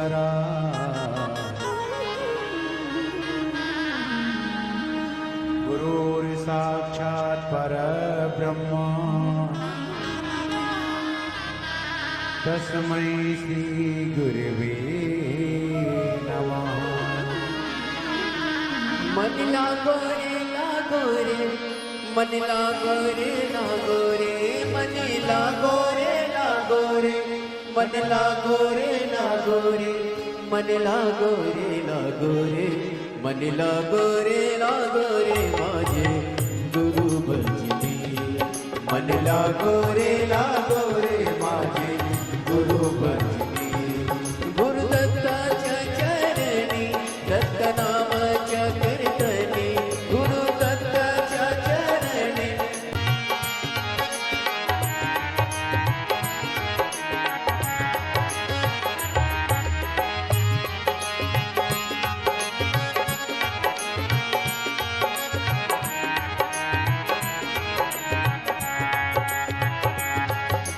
करा। गुरुर् साक्षात् परब्रह्म तस्मै श्री गुरवे नमः। मन लागो रे लागो रे, मन लागो रे लागो रे, मन लागो रे लागो रे, मन लागो रे लागो रे, मन लागो रे लागो रे, मन लागो रे लागो रे माझे गुरु भजनी। मन लागो रे माझे गुरु भजनी। गुरु दत्ताच्या चरणी दत्त नामाच्या कीर्तनी, गुरु दत्ताच्या चरणी।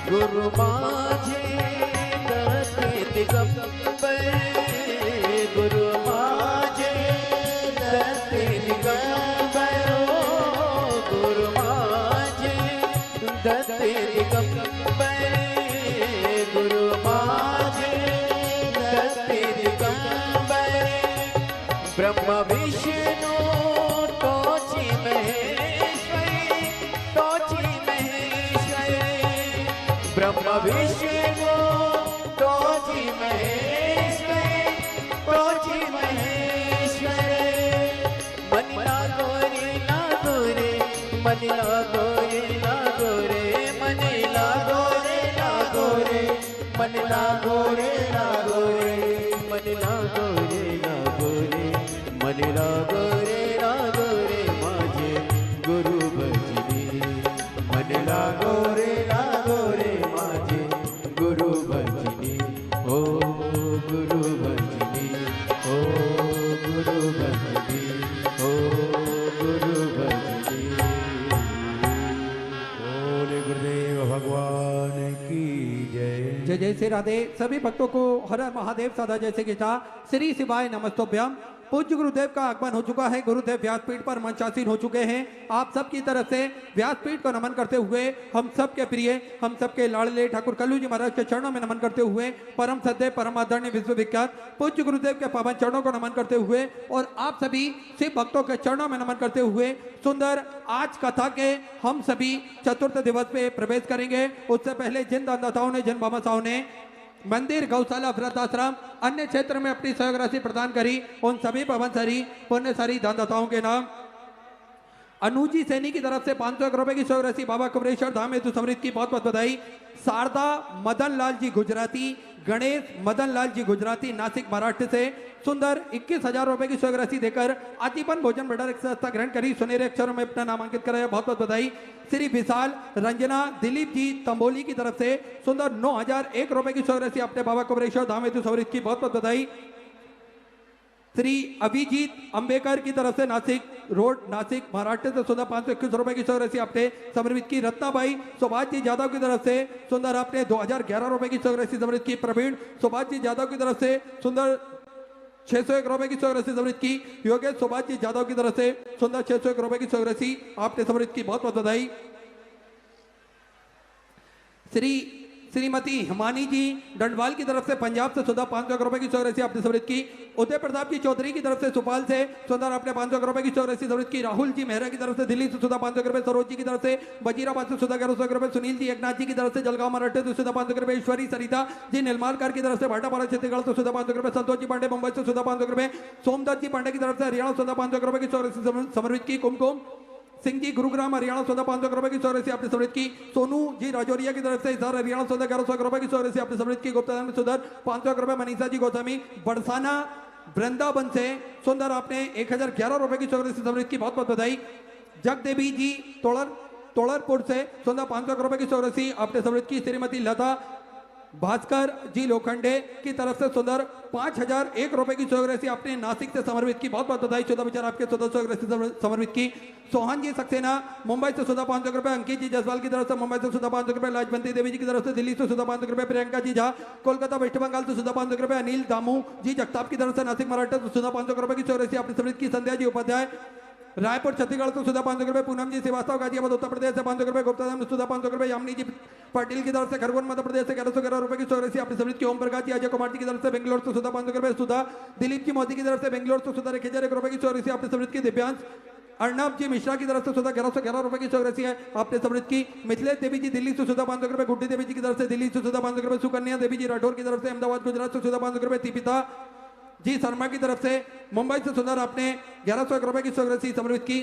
गुरु माझे दत्ते दिगंबर, गुरु माझे दत्ते दिगंबर, गुरु माझे दत्ते दिगंबर, गुरु माझे दत्ते दिगंबर। ब्रह्म विष्णु तोची महेश्वरी, तोची महेश्वरी। ब्रह्म विष्णु तोची महेश्वरी, तोची महेश्वरी। मन लागो रे लागो रे, मन लागो रे लागो रे, मन लागो रे लागो रे, मन लागो रे लागो रे, मन लागो रे लागो रे, मन लागो रे लागो रे माझे गुरु भजनी। मन लागो रे लागो रे माझे गुरु भजनी। ओ गुरु भजनी, ओ गुरु भजनी, ओ गुरु भजनी। बोले गुरुदेव भगवान की जय। जय जय श्री राधे। सभी भक्तों को हर हर महादेव सदा जैसे की चाह श्री शिवाय नमस्तोभ्यम। पूज्य गुरुदेव का आगमन हो चुका है। गुरुदेव व्यासपीठ पर मंचासीन हो चुके हैं। आप सबकी तरफ से व्यासपीठ को नमन करते हुए हम सबके प्रिय, हम सबके लाडले ठाकुर कल्लू जी महाराज के चरणों में नमन करते हुए परम सद्य परम आदरणीय विश्वविख्यात पूज्य गुरुदेव के पावन चरणों को नमन करते हुए और आप सभी शिव भक्तों के चरणों में नमन करते हुए सुंदर आज कथा के हम सभी चतुर्थ दिवस पे प्रवेश करेंगे। उससे पहले जिन दानदाताओं ने, जिन बाबासाओं ने मंदिर, गौशाला, वृद्धाश्रम, अन्य क्षेत्र में अपनी सहयोग राशि प्रदान करी, उन सभी पवनसरी पुण्यसरी दानदाताओं के नाम अनुजी सैनी की तरफ से 500 रुपए की सहयोग राशि बाबा कुबरेश्वर धाम हेतु समृद्ध की बहुत बहुत बधाई। शारदा मदन लाल जी गुजराती, गणेश मदन लाल जी गुजराती नासिक महाराष्ट्र से सुंदर 21,000 रुपए की सहयोग राशि देकर आजीवन भोजन भंडार की संस्था ग्रहण करी, सुनहरे अक्षरों में अपना नामांकित कराया, बहुत बहुत बधाई। श्री विशाल रंजना दिलीप जी तंबोली की तरफ से सुंदर 9,001 रुपए की सहयोग राशि अपने बाबा कुबरेश्वर धाम हेतु समृद्ध की बहुत बहुत बधाई। श्री अभिजीत अंबेकर की तरफ से नासिक रोड नासिक महाराष्ट्र से सुंदर 521 रुपए की सहयोग राशि अपने समृद्ध की। रत्नाबाई सुभाष जी यादव की तरफ से सुंदर अपने 2011 रुपए की सहयोग राशि समृद्ध की। प्रवीण सुभाष जी यादव की तरफ से सुंदर 601 रुपए की सहयोग राशि समृद्ध की। योगेश सुभाष जी यादव की तरफ से सुंदर 601 रुपए की सहयोग राशि आपने समृद्ध की, बहुत बहुत बधाई। श्रीमती हिमानी जी डंडवाल की तरफ से पंजाब से सुधा 500 रुपए की सहयोग राशि आपने समृद्ध की। उदय प्रताप जी चौधरी की तरफ से सुपाल से सुंदर आपने 500 रुपए की सहयोग राशि समृद्ध की। राहुल जी मेहरा की तरफ से दिल्ली से सुधा 500 रुपए, सरोज जी की तरफ से वजीराबाद से सुधा 1100 रुपए, सुनील जी एकनाथ जी की तरफ से जलगांव मराठे से सुधा 500 रुपए, ईश्वरी सरिता जी निर्मालकर की तरफ से भाटापारा छत्तीसगढ़ से सुधा 500 रुपए, संतोष जी पांडे मुंबई से सुधा 500 रुपए, सोमदत्त जी पांडे की तरफ से हरियाणा सुधा 500 रुपए की सहयोग राशि समृद्ध की। कुमकुम सिंह जी गुरुग्राम हरियाणा सौदा 500 रुपए की सहयोग राशि आपने समृद्ध की। सोनू जी राजौरिया की तरफ से इधर हरियाणा सौदा 1100 रुपए की सहयोग राशि आपने समृद्ध की। गुप्ता में सुधर 500 रुपए। मनीषा जी गोस्वामी बरसाना वृंदावन से सुंदर आपने 1011 रुपए की सहयोग राशि समृद्ध की, बहुत बहुत बधाई। जगदेवी जी तोड़रपुर से सुंदर 500 रुपए की सहयोग राशि आपने समृद्ध की। श्रीमती लता भास्कर जी लोखंडे की तरफ से सुंदर 5001 रुपए की सौराशि आपने नासिक से समर्पित की। बहुत बहुत बधाई। 14 विचार आपके 1400 समर्पित की। सोहन जी सक्सेना मुंबई से सुधा 500 रुपए। अंकित जी जसवाल की तरफ से मुंबई से सुधा 500 रुपए। लाजवंती देवी जी की तरफ से दिल्ली से सुधा 500 रुपए। प्रियंका जी झा कोलकाता वेस्ट बंगाल से सुधा 500 रुपए। अनिल दामू जी जगताप की तरफ से नासिक मराठा से सुधा 500 रुपए की सौराशि आपने समर्पित की। संध्या जी उपाध्याय रायपुर छत्तीसगढ़ से सुधा 500 रुपए। पूनम जी श्रीवास्तव गाजियाबाद उत्तर प्रदेश से 500 रुपए। गुप्ता धाम सुधा 500 रुपए। यामिनी जी पाटिल की तरफ से खरगोन मध्य प्रदेश से 1111 रुपए की सौराशि आपने समृद्ध की। ओम प्रकाश जी अजय कुमार जी की तरफ से बेंगलोर से सुधा 500 रुपए। सुधा दिलीप जी मोदी की तरफ से बेंगलोर से सुधा 1001 रुपए की सौराशि आपने समृद्ध की। दिव्यांश अर्णव जी मिश्रा की तरफ से सुधा 1111 रुपए की सौराशि है आपने समृद्ध की। मिथिलेश देवी जी दिल्ली से सुधा 500 रुपए। गुड्डी देवी जी की तरफ से दिल्ली से सुधा 500 रुपए। सुकन्या देवी जी राठौर की तरफ से अहमदाबाद गुजरात से सुधा 500 रुपए। दीपिता जी शर्मा की तरफ से मुंबई से सुधा आपने 1101 रुपए की सौराशि समृद्ध की।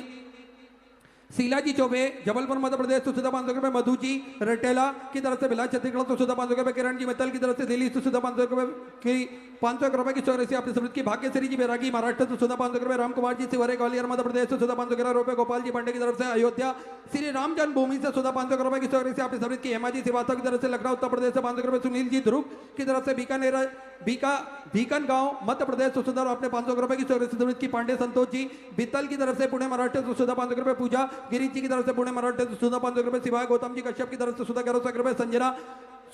शीला जी चौबे जबलपुर मध्य प्रदेश से सुधा 500 रुपए। मधु जी रटेला की तरफ से बिलास छत्तीसगढ़ से सुधा 500 रुपए। किरण जी मित्तल की तरफ से दिल्ली से सुधा 500 रुपए की 501 रुपए की सौराशि आपने समृद्ध की। भाग्यश्री जी बैरागी महाराष्ट्र से सुधा 500 रुपए। रामकुमार जी सिवरे ग्वालियर मध्य प्रदेश से सुधा 511 रुपए। गोपाल जी पांडे की तरफ से अयोध्या श्री राम जन्मभूमि से सुधा 500 रुपए की सौराशि आपने समृद्ध की। हेमा जी श्रीवास्तव की तरफ से लखनऊ उत्तर प्रदेश से 500 रुपए। सुनील जी ध्रुव की तरफ से बीकानेर बीकन गांव मध्य प्रदेश से सुधा आपने 500 रुपए की सौराशि समृद्ध की। पांडे संतोष जी बित्तल की तरफ से पुणे महाराष्ट्र से सुधा 500 रुपए। पूजा गिरीश जी की तरफ से पुणे महाराष्ट्र से सुधा 500 रुपए। सिवाय गौतम जी कश्यप की तरफ से सुधा 1100 रुपए। संजना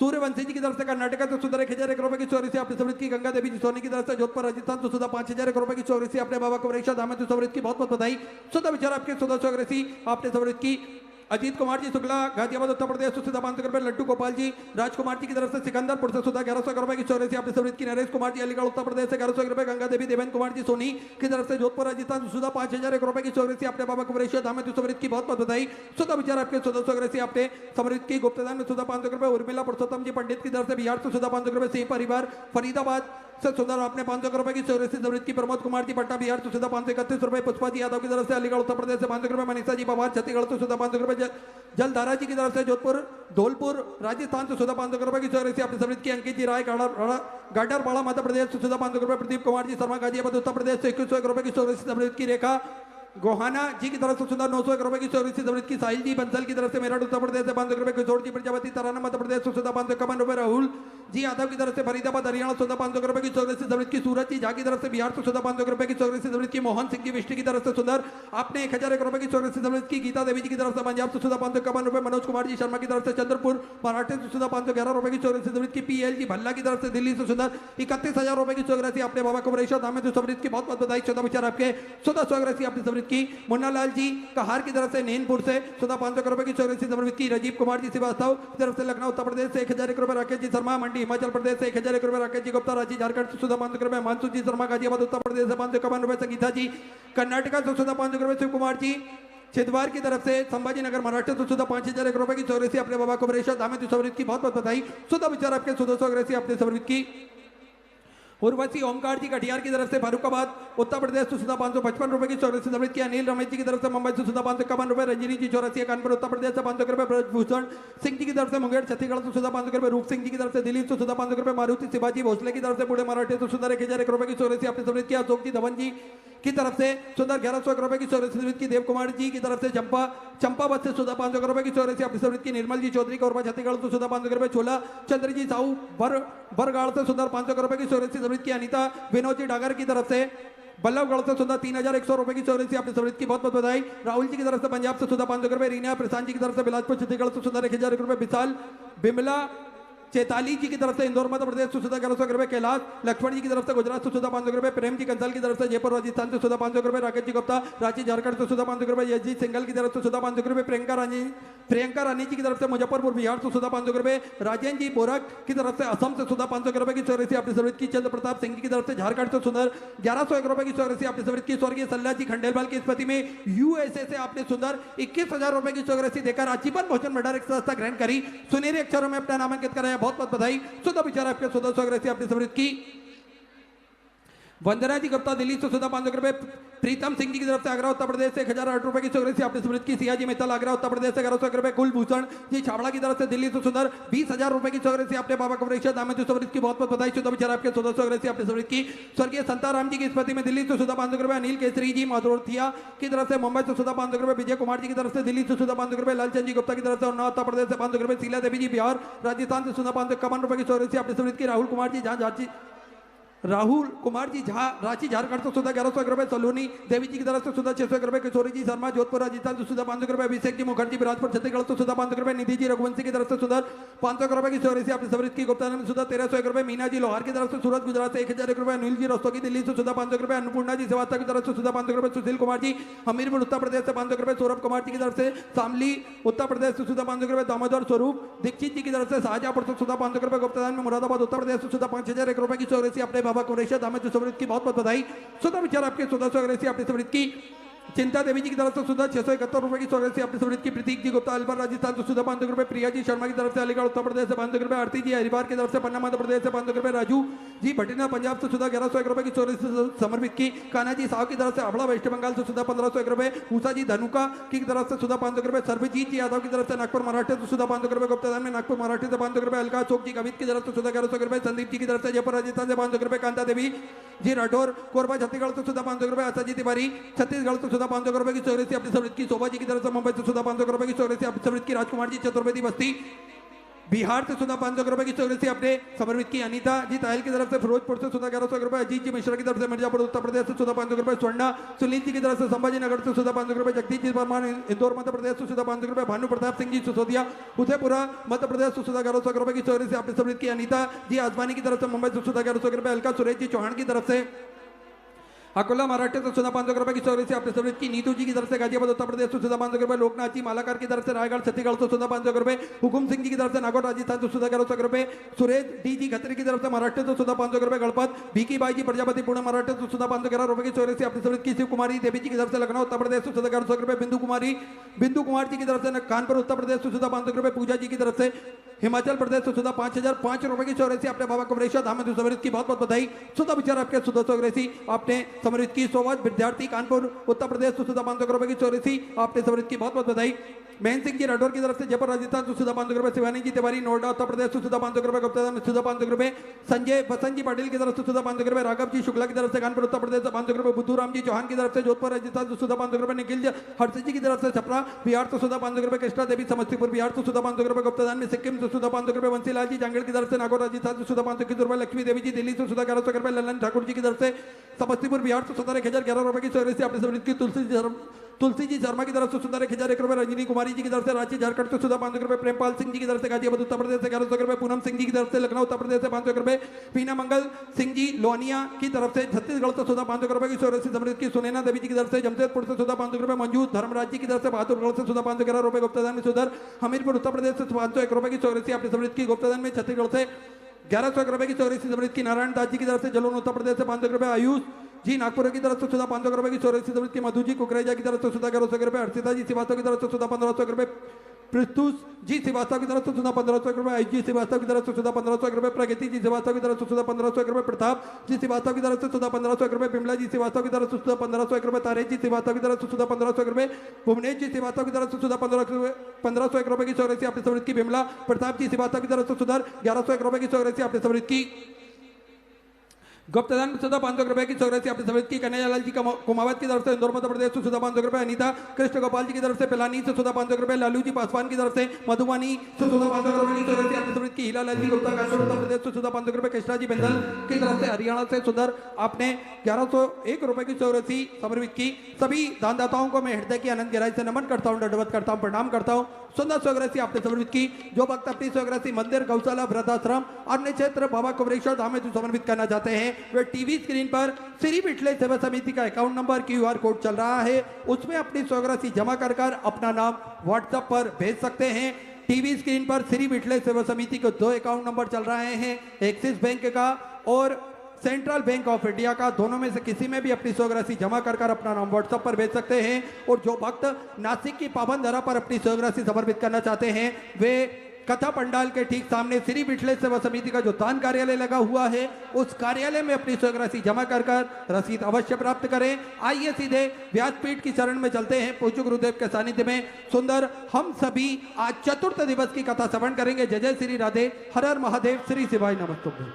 सूर्यवंशी जी की तरफ से कर्नाटक से सुधा 1001 रुपए की सौराशि आपने समृद्ध की। गंगा देवी जी सोनी की तरफ से जोधपुर राजस्थान से सुधा 5001 रुपए की सौराशि अपने बाबा को वृक्षा धाम में समृद्ध की। बहुत बहुत बधाई। सुधा विचार आपके 1400 सौराशि आपने समृद्ध की। अजीत कुमार जी शुक्ला गाजियाबाद उत्तर प्रदेश से सुधा 500 रुपए। लड्डू गोपाल जी राजकुमार जी की तरफ से सिकंदरपुर से सुधा 1100 रुपए की सौराशि आपने समृद्ध की। नरेश कुमार जी अलीगढ़ उत्तर प्रदेश से 1100 रुपए। गंगा देवी देवेंद्र कुमार जी सोनी की तरफ से जोधपुर राजस्थान से सुधा 5001 रुपए की सौराशि अपने बाबा को वृक्षा धाम में समृद्ध की। बहुत बहुत बधाई। सुधा विचार आपके 1400 सौराशि आपने समृद्ध की। गुप्तदान में सुधा 500 रुपए। उर्मिला पुरुषोत्तम जी पंडित की तरफ से बिहार से सुधा 500 रुपए। सिंह परिवार फरीदाबाद से सुधा आपने 500 रुपए की सौराशि समृद्ध की। प्रमोद कुमार जी पटना बिहार से सुधा 531 रुपए। पुष्पा जी यादव की तरफ से अलीगढ़ उत्तर प्रदेश से 500 रुपए। मनीषा जी पवार छत्तीसगढ़ से सुधा 500 रुपए। जलधारा जी की तरफ से जोधपुर धौलपुर राजस्थान से सुधा 500 रुपए की सौराशि आपने समृद्ध की। अंकित जी राय गाडरवाड़ा मध्य प्रदेश से सुधा 500 रुपए। प्रदीप कुमार जी शर्मा गाजियाबाद उत्तर प्रदेश से 2101 रुपए की सौराशि समृद्ध की। रेखा गोहाना जी की तरफ से सुधा 901 रुपए की सौराशि समृद्ध की। साहिल जी बंसल की तरफ से मेरठ उत्तर प्रदेश से 500 रुपए। किशोर जी प्रजापति तराना मध्य प्रदेश से सुधा 551 रुपए। राहुल जी यादव की तरफ से फरीदाबाद हरियाणा सुधा 500 रुपए की सौराशि समृद्ध की। सूरज जी झा की तरफ से बिहार से सुधा 500 रुपए की सौराशि समृद्ध की। मोहन सिंह जी विष्णु की तरफ से सुंदर आपने 1001 रुपए की सौराशि समृद्ध की। गीता देवी जी की तरफ से पंजाब से सुधा 551 रुपए। मनोज कुमार जी शर्मा की तरफ से चंद्रपुर मराठे से सुधा 511 रुपए की सौराशि समृद्ध की। पीएल जी भल्ला की तरफ से दिल्ली से सुंदर 31,000 रुपए की सौराशि अपने बाबा को वृक्षा धाम में समृद्ध की। बहुत बहुत बधाई। 14 विचार आपके 1400 सौराशि आपने समृद्ध की। मुन्ना लाल जी कहार की तरफ से नैनपुर से सुधा 500 रुपए की सौराशि समर्पित की। राजीव कुमार जी श्रीवास्तव की तरफ से लखनऊ उत्तर प्रदेश से 1001 रुपए। राकेश जी शर्मा मंडी हिमाचल प्रदेश से 1001 रुपए। राकेश जी गुप्ता रांची झारखंड से सुधा 500 रुपए। मानसू जी शर्मा गाजियाबाद उत्तर प्रदेश से 551 रुपए। संगीता जी कर्नाटक से सुधा 500 रुपए। शिव कुमार जी छिदवार की तरफ से संभाजी नगर महाराष्ट्र से सुधा 5001 रुपए की सौराशि अपने बाबा को वृक्षा धाम में समर्पित की। बहुत बहुत बधाई। सुधा विचार आपके 1400 सौराशि आपने समर्पित की। उर्वशी ओमकार जी कटिहार की तरफ से फरुखाबाद उत्तर प्रदेश से सुधा 555 रुपए की सौराशि समृद्ध की। अनिल रमेश जी की तरफ से मुंबई से सुधा 551 रुपए। रंजनी जी चौरासी कानपुर उत्तर प्रदेश से 500 रुपए। ब्रजभूषण सिंह जी की तरफ से मुंगेर छत्तीसगढ़ से सुधा 500 रुपए। रूप सिंह जी की तरफ से दिल्ली से सुधा 500 रुपए। मारुति शिवाजी भोसले की तरफ से पुणे मराठे से सुधा 1001 रुपए की सौराशि आपने समृद्ध की। अशोक जी धवन जी की तरफ से सुधा 1101 रुपए की सौराशि समृद्ध की। देव कुमार जी की तरफ से चंपावत से सुधा 500 रुपए की सौराशि आपने समृद्ध की। निर्मल जी चौधरी कोरबा छत्तीसगढ़ से सुधा 500 रुपए। छोला चंद्र जी साहू बरगाड़ से सुधा 500 रुपए की सौराशि समृद्ध की। अनिता विनोद जी डागर की तरफ से बल्लभगढ़ से सुधा 3100 रुपए की सौराशि आपने समृद्ध की। बहुत बहुत बधाई। राहुल जी की तरफ से पंजाब से सुधा 500 रुपए। रीना प्रशांत जी की तरफ से बिलासपुर छत्तीसगढ़ से सुधा 1001 रुपए। विशाल बिमला चेताली जी की तरफ से इंदौर मध्य प्रदेश से सुधा 1100 रुपए। कैलाश लक्ष्मण जी की तरफ से गुजरात से सुधा 500 रुपए। प्रेम जी कंसल की तरफ से जयपुर राजस्थान से सुधा 500 रुपए। राकेश जी गुप्ता रांची झारखंड से सुधा 500 रुपए। यशजीत सिंगल की तरफ से सुधा 500 रुपए। प्रियंका रानी जी की तरफ से मुजफ्फरपुर बिहार से सुधा 500 रुपए। राजेंद्र जी बोरक की तरफ से असम से सुधा 500 रुपए की सौराशि आपने समृद्ध की। चंद्र प्रताप सिंह जी की तरफ से झारखंड से सुंदर 1101 रुपए की सौराशि आपने समृद्ध की। स्वर्गीय सल्ला जी खंडेलवाल की स्मृति में यूएसए से आपने सुंदर 21,000 रुपए की सौराशि देकर आजीवन भोजन भंडार एक संस्था ग्रहण करी। सुनहरे अक्षरों में अपना नामांकित कराया। बहुत बहुत बधाई। सुधा विचार आपके 1400 सौराशि आपने समृद्ध की। वंदना जी गुप्ता दिल्ली से 500 रुपए। प्रीतम सिंह जी की तरफ से आगरा उत्तर प्रदेश से 1008 रुपए की चौरासी आपने समृद्ध की। सिया जी मित्तल आगरा उत्तर प्रदेश से 1100 रुपए। कुलभूषण जी छावड़ा की तरफ से दिल्ली से सुंदर 20,000 रुपए की चौरासी आपने बाबा कवरेश्वर दामद समृद्ध की बहुत बहुत बधाई। शुद्ध विचार आपके 1400 आपने समृद्ध की। स्वर्गीय संताराम जी की स्मृति में दिल्ली से 500 रुपए। अनिल केसरी जी माधोरथिया की तरफ से मुंबई से 500 रुपए। विजय कुमार जी की तरफ से दिल्ली से 500 रुपए। लालचंद जी गुप्ता की तरफ से उन्नाव उत्तर प्रदेश से 500 रुपए। शीला देवी जी बिहार राजस्थान से 551 रुपए की चौरासी आपने समृद्ध की। राहुल कुमार जी झा रांची झारखंड से 1100 रुपए। सलोनी देवी जी की तरफ से 600 रुपए। किशोरी जी शर्मा जोधपुर राजस्थान से 500 रुपए। अभिषेक जी मुखर्जी बिराजपुर छत्तीसगढ़ से 500 रुपए। निधि जी रघुवंशी की तरफ से 500 रुपए की चौरासी आपने समृद्ध की। गुप्ता ने 1300 रुपए। मीना जी लोहार की तरफ से सूरत गुजरात से 1000 रुपए। अनिल जी रस्तोगी दिल्ली से 500 रुपए। अन्नपूर्णा जी श्रीवास्तव की तरफ से 500 रुपए। सुशील कुमार जी हमीरपुर उत्तर प्रदेश से 500 रुपए। सौरभ कुमार जी की तरफ से शामली उत्तर प्रदेश से 500 रुपए। दामोदर स्वरूप दीक्षित जी की तरफ से शाहजहांपुर से 500 रुपए। गुप्तादान में मुरादाबाद उत्तर प्रदेश से 5001 रुपए की चौरासी अपने बाबा कवरेश्वर दामद समृद्ध की बहुत बहुत बधाई। सुधा विचार आपके 1400 आपने समृद्ध की। चिंता देवी जी की तरफ से 671 रुपए की चौरासी आपने समृद्ध की। प्रतीक जी गुप्ता अलवर राजस्थान से 500 रुपए। प्रिया जी शर्मा की तरफ से अलीगढ़ उत्तर प्रदेश से 500 रुपए। आरती जी हरिवार की तरफ से पन्ना मध्य प्रदेश से 500 रुपए। राजू जी भटिंडा पंजाब से 1101 रुपए की चौरासी समर्पित की। कान्हा जी साहब की तरफ से हावड़ा वेस्ट बंगाल से 1501 रुपए। उषा जी धनुका की तरफ से 500 रुपए। सर्वजीत जी यादव की तरफ से नागपुर मराठे से 500 रुपए। गुप्तादान में नागपुर मराठे से 500 रुपए। अलका चौक जी कवित की तरफ से 1100 रुपए। संदीप जी की तरफ से जयपुर राजस्थान से 500 रुपए। कांता देवी जी राठौर कोरबा छत्तीसगढ़ से 500 रुपए। आशा जी तिवारी छत्तीसगढ़ से 500 रुपए की चौरासी आपने समृद्ध की। शोभा जी की तरफ से मुंबई से 500 रुपए की चौरासी आपने समृद्ध की। राजकुमार जी चतुर्वेदी बस्ती बिहार से 500 रुपए की चौरासी आपने समर्पित की। अनीता जी ताहिल की तरफ से फिरोजपुर से 1100 रुपए। अजीत जी मिश्रा की तरफ से मिर्जापुर उत्तर प्रदेश से 500 रुपए। स्वर्णा सुनील जी की तरफ से संभाजी नगर से 500 रुपए। जगदीश जी परमार इंदौर मध्य प्रदेश से 500 रुपए। भानु प्रताप सिंह जी सिसोदिया उदयपुरा मध्य प्रदेश से 1100 रुपए की चौरासी आपने समृद्ध की। अनीता जी आसमानी की तरफ से मुंबई से 1100 रुपए। अलका सुरेश जी चौहान की तरफ से अकोला मराठे से 500 रुपए की चौरासी आपने समृद्ध की। नीतू जी की तरफ से गाजियाबाद उत्तर प्रदेश से 500 रुपए। लोकनाथ जी मालाकार की तरफ से रायगढ़ छत्तीसगढ़ से 500 रुपए। हुकुम सिंह जी की तरफ से नागौर राजस्थान से 1100 रुपए। सुरेश डी जी खत्री की तरफ से महाराष्ट्र से 500 रुपए। गणपत भीकी बाई जी प्रजापति पुणे महाराष्ट्र से 511 रुपए की चौरासी आपने समृद्ध की। शिव कुमारी देवी जी की तरफ से लखनऊ उत्तर प्रदेश से 1100 रुपए। बिंदु कुमार जी की तरफ से कानपुर उत्तर प्रदेश से 500 रुपए। पूजा जी की तरफ से हिमाचल प्रदेश से 5005 रुपए की चौरासी आपने बाबा कवरेश्वर दामद समृद्ध की बहुत बहुत बधाई। सुधा विचार आपके 1400 आपने समृद्ध की। सोवत विद्यार्थी कानपुर उत्तर प्रदेश से 500 रुपए की चौरासी आपने समृद्ध की बहुत बहुत बधाई। महेंद्र सिंह जी राठौर की तरफ से जयपुर राजस्थान से 500 रुपए। शिवानी जी तिवारी नोएडा उत्तर प्रदेश से 500 रुपए। गुप्ता में 500 रुपए। संजय बसंत जी पाटिल की तरफ से 500 रुपए। राघव जी शुक्ला की तरफ से कानपुर उत्तर प्रदेश से 500 रुपए। बुद्धूराम जी चौहान की तरफ से जोधपुर राजस्थान से 500 रुपए। निखिल हर्षित जी की तरफ से छपरा बिहार से 500 रुपए। कृष्णा देवी समस्तीपुर बिहार से 500 रुपए। गुप्तादान में सिक्किम से 500 रुपए। वंशीलाल जी जांगड़ की तरफ से नागौर राजस्थान से 500 रुपए। लक्ष्मी देवी जी दिल्ली से 1100 रुपए। ललन ठाकुर जी की तरफ से समस्तीपुर बिहार से 1111 रुपए की चौरासी आपने समृद्ध की। तुलसी जी शर्मा की तरफ से 1101 रुपए। रंजनी कुमारी जी की तरफ से रांची झारखंड से 500 रुपए। प्रेमपाल सिंह जी की तरफ से गाजियाबाद उत्तर प्रदेश से 1100 रुपए। पूनम सिंह जी की तरफ से लखनऊ उत्तर प्रदेश से 500 रुपए। पीना मंगल सिंह जी लोनिया की तरफ से छत्तीसगढ़ से 500 रुपए की चौरासी समृद्ध की। सुनैना देवी जी की तरफ से जमशेदपुर से 500 रुपए। मंजू धर्मराज जी की तरफ से बहादुरगढ़ से 511 रुपए। गुप्तादान में सुधर हमीरपुर उत्तर प्रदेश से 501 रुपए की चौरासी आपने समृद्ध की। गुप्तादान में छत्तीसगढ़ से 1100 रुपए की चौरासी समृद्ध की। नारायण दास जी की तरफ से जलोन उत्तर प्रदेश से 500 रुपए। आयुष जी नागपुर की तरफ से 500 रुपए की चौरासी समृद्ध की। मधु जी कुकरेजा की तरफ से 1100 रुपए। हर्षिता जी श्रीवास्तव की तरफ से 1500 रुपए। प्रस्तुष जी श्रीवास्तव की तरफ से 1500 रुपए। आई जी श्रीवास्तव की तरफ से 1500 रुपए। प्रगति जी श्रीवास्तव की तरफ से 1500 रुपए। प्रताप जी श्रीवास्तव की तरफ से 1500 रुपए। बिमला जी श्रीवास्तव की तरफ से 1500 रुपए। तारे जी श्रीवास्तव की तरफ से 1500 रुपए। भुवनेश जी श्रीवास्तव की तरफ से 1501 रुपए की चौरासी आपने समृद्ध की। बिमला प्रताप जी श्रीवास्तव की तरफ से 1101 रुपए की चौरासी आपने समृद्ध की। गुप्तदान में 500 रुपए की चौरासी आपने समृद्ध की। कन्हैयालाल जी कुमावत की तरफ से इंदौर मध्य प्रदेश से 500 रुपए। अनीता कृष्ण गोपाल जी की तरफ से पिलानी से 500 रुपए। लालू जी पासवान की तरफ से मधुबनी से 500 रुपए की चौरासी आपने समृद्ध की। हीला लाल जी गुप्ता कानपुर उत्तर प्रदेश से 500 रुपए। कृष्णा जी बिंदल की तरफ से हरियाणा से सुधर आपने 1101 रुपए की चौरासी समर्पित की। सभी दानदाताओं को मैं हृदय की आनंद गहराई से नमन करता हूँ, दंडवत करता हूँ, प्रणाम करता हूँ। सुंदर स्वग्रसी आपने समर्पित की। जो भक्त अपनी स्वग्रसी मंदिर गौशाला वृद्धाश्रम अन्य क्षेत्र बाबा कवरेश्वर धाम में समर्पित करना चाहते हैं वे टीवी स्क्रीन पर श्री विठले सेवा समिति का अकाउंट नंबर QR कोड चल रहा है, उसमें अपनी स्वग्रसी जमा कर अपना नाम व्हाट्सएप पर भेज सकते हैं। टीवी स्क्रीन पर श्री विठले सेवा समिति के 2 अकाउंट नंबर चल रहे हैं, एक्सिस बैंक का और सेंट्रल बैंक ऑफ इंडिया का। दोनों में से किसी में भी अपनी स्वग्रसी जमा कर अपना नाम व्हाट्सएप पर भेज सकते हैं। और जो भक्त नासिक की पावन धरा पर अपनी स्वग्रसी समर्पित करना चाहते हैं वे कथा पंडाल के ठीक सामने श्री बिठले सेवा समिति का जो दान कार्यालय लगा हुआ है, उस कार्यालय में अपनी स्वर्ग राशि जमा कर रसीद अवश्य प्राप्त करें। आइए सीधे व्यासपीठ की चरण में चलते हैं। पूज्य गुरुदेव के सानिध्य में सुंदर हम सभी आज चतुर्थ दिवस की कथा श्रवण करेंगे। जय जय श्री राधे, हर हर महादेव, श्री शिवाय नमस्तुभ्यं।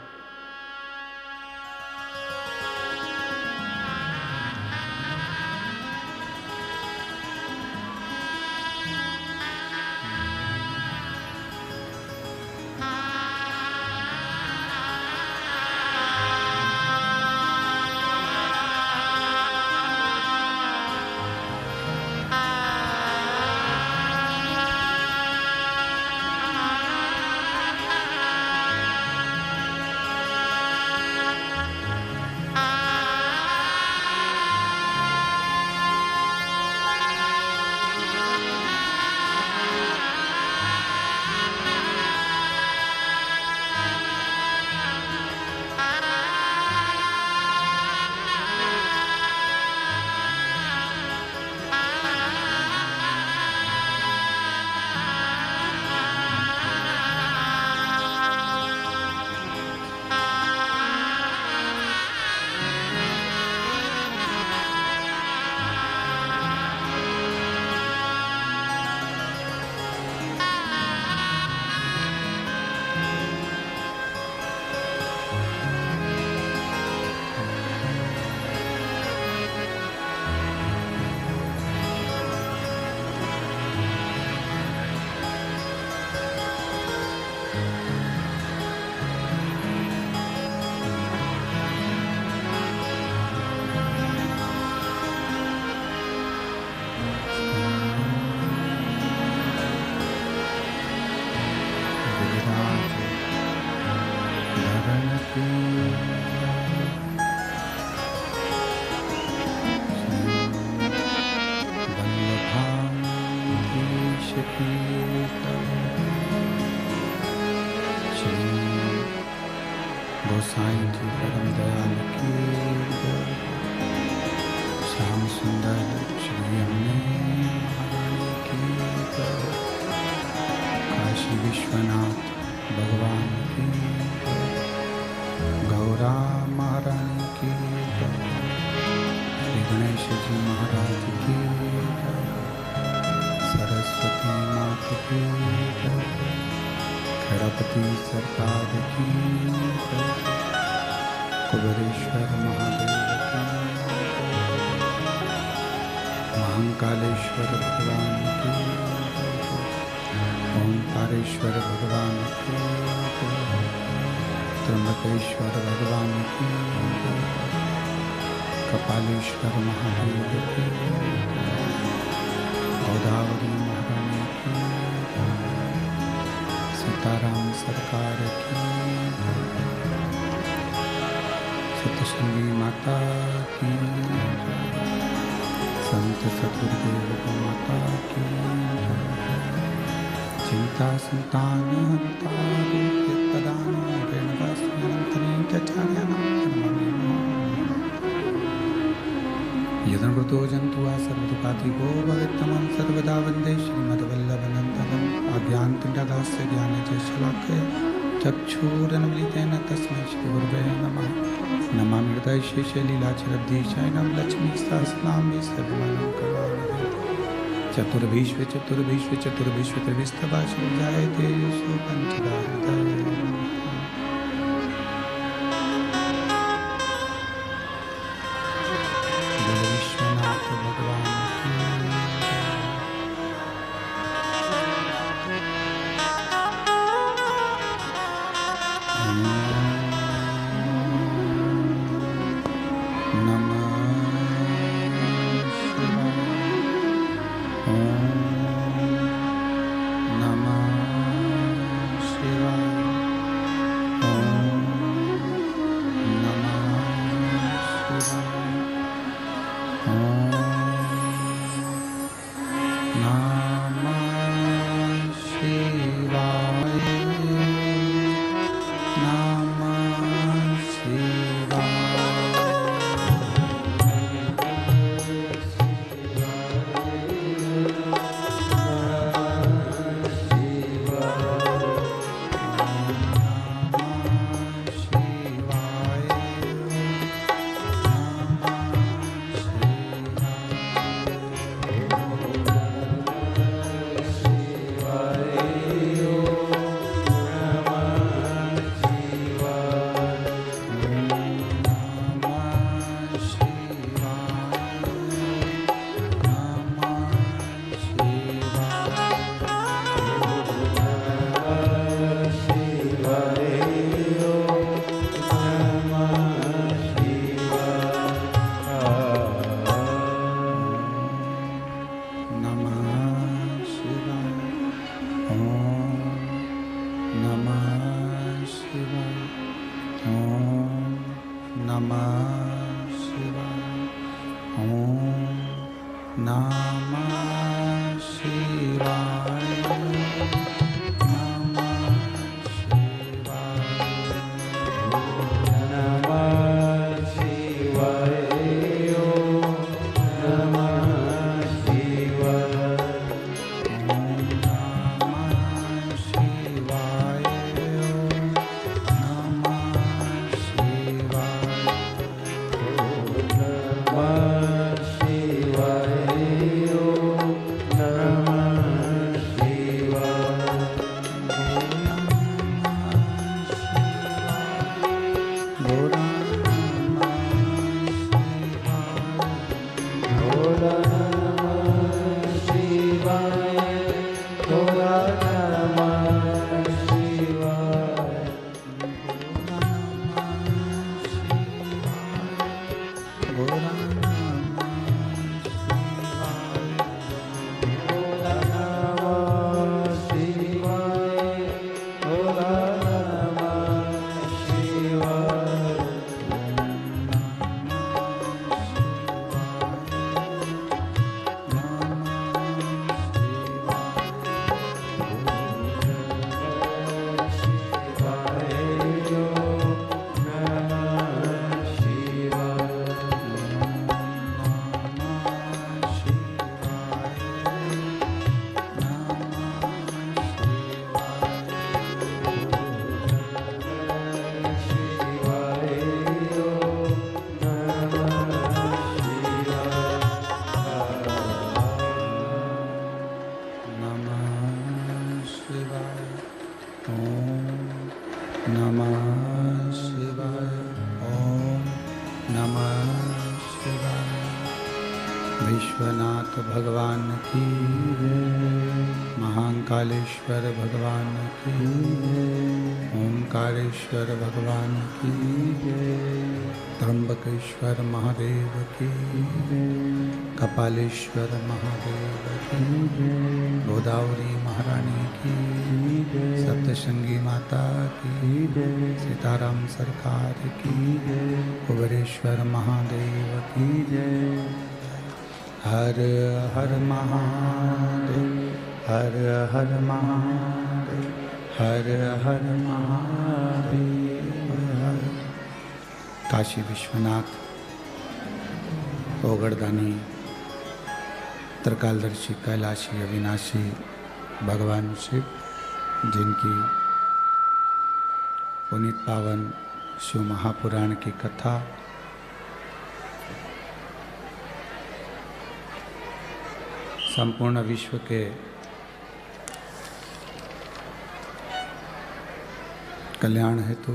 गोसाई जी परम दयाल की जय। श्याम सुंदर श्री अम्मे महारानी की जय। काशी विश्वनाथ भगवान की जय। गौरा महारानी की जय। श्री गणेश जी महाराज की जय। सरस्वती मात की जय। गणपति सरकार की जय। कुबेरेश्वर महादेव की जय। महाकालेश्वर भगवान की जय। ओंकारेश्वर भगवान की जय। त्र्यंबकेश्वर भगवान की जय। कपालेश्वर महादेव की जय। गोदावरी महारानी की जय। सीताराम सरकार की जय। सतसंगी माता की जय। संत सतगुरुदेव माता की जय। चिंता संतान यदनकृतो जंतुआ सर्वदुःखातिको भवेत्तमं सर्वदा वन्दे श्रीमद्वल्लभनन्दनम् आज्ञानतिमिरान्धस्य ज्ञानञ्जनशलाकया चक्षुरुन्मीलितेन तस्मै श्रीगुरवे नमः। नमामि हृदये शेषलीलाचरब्धीशयनं लक्ष्मीसहस्रनाम्नि सर्वमङ्गलं करोमि। चतुर्भीष्व चतुर्भीष्व चतुर्भीष्व त्रिभिस्तभाषं जायते सुपञ्चदा हृदये। विश्वनाथ भगवान की नमः शिवाय। ओम नमः शिवाय। विश्वनाथ भगवान की महाकालेश्वर भगवान की ओंकारेश्वर भगवान की त्र्यंबकेश्वर महादेव की कपालेश्वर महादेव की गोदावरी महारानी की सप्तशृंगी माता की सीताराम सरकार की कुबेरेश्वर महादेव की हर हर महादेव हर हर महादेव हर हर महादेव। काशी विश्वनाथ ओगड़दानी त्रिकालदर्शी कैलाशी अविनाशी भगवान शिव जिनकी पुनीत पावन शिव महापुराण की कथा संपूर्ण विश्व के कल्याण हेतु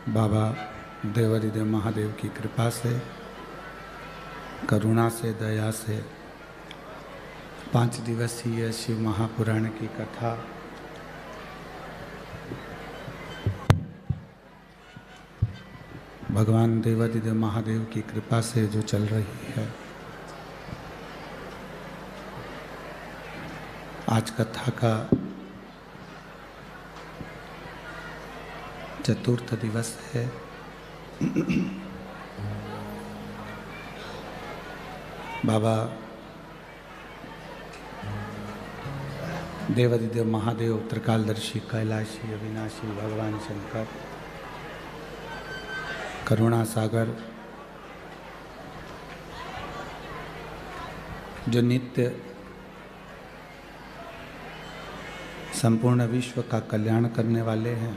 बाबा देवाधिदेव महादेव की कृपा से करुणा से दया से 5 दिवसीय शिव महापुराण की कथा भगवान देवाधिदेव महादेव की कृपा से जो चल रही है। आज कथा का चतुर्थ दिवस है। बाबा देवाधिदेव महादेव त्रिकालदर्शी कैलाशी अविनाशी भगवान शंकर करुणा सागर जो नित्य संपूर्ण विश्व का कल्याण करने वाले हैं,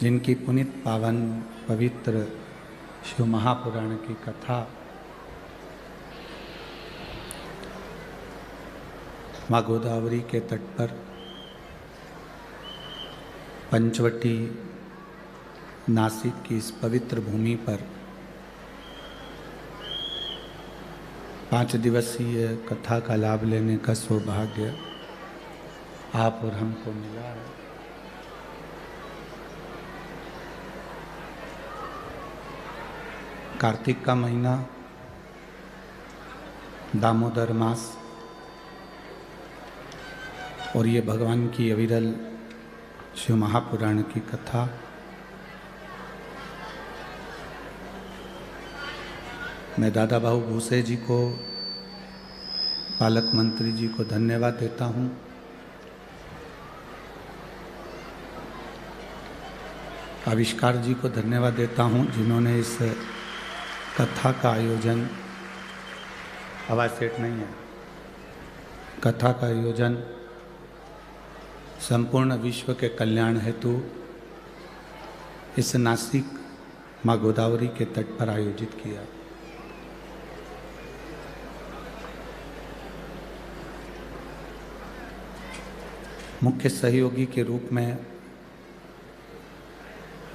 जिनकी पुनीत पावन पवित्र शिव महापुराण की कथा माँ गोदावरी के तट पर पंचवटी नासिक की इस पवित्र भूमि पर 5 दिवसीय कथा का लाभ लेने का सौभाग्य आप और हमको मिला है। कार्तिक का महीना, दामोदर मास और ये भगवान की अविरल शिव महापुराण की कथा मैं दादा बाबू भूसे जी को, पालक मंत्री जी को धन्यवाद देता हूँ। आविष्कार जी को धन्यवाद देता हूँ जिन्होंने इस कथा का आयोजन, आवाज़ सेट नहीं है, कथा का आयोजन संपूर्ण विश्व के कल्याण हेतु इस नासिक माँ गोदावरी के तट पर आयोजित किया। मुख्य सहयोगी के रूप में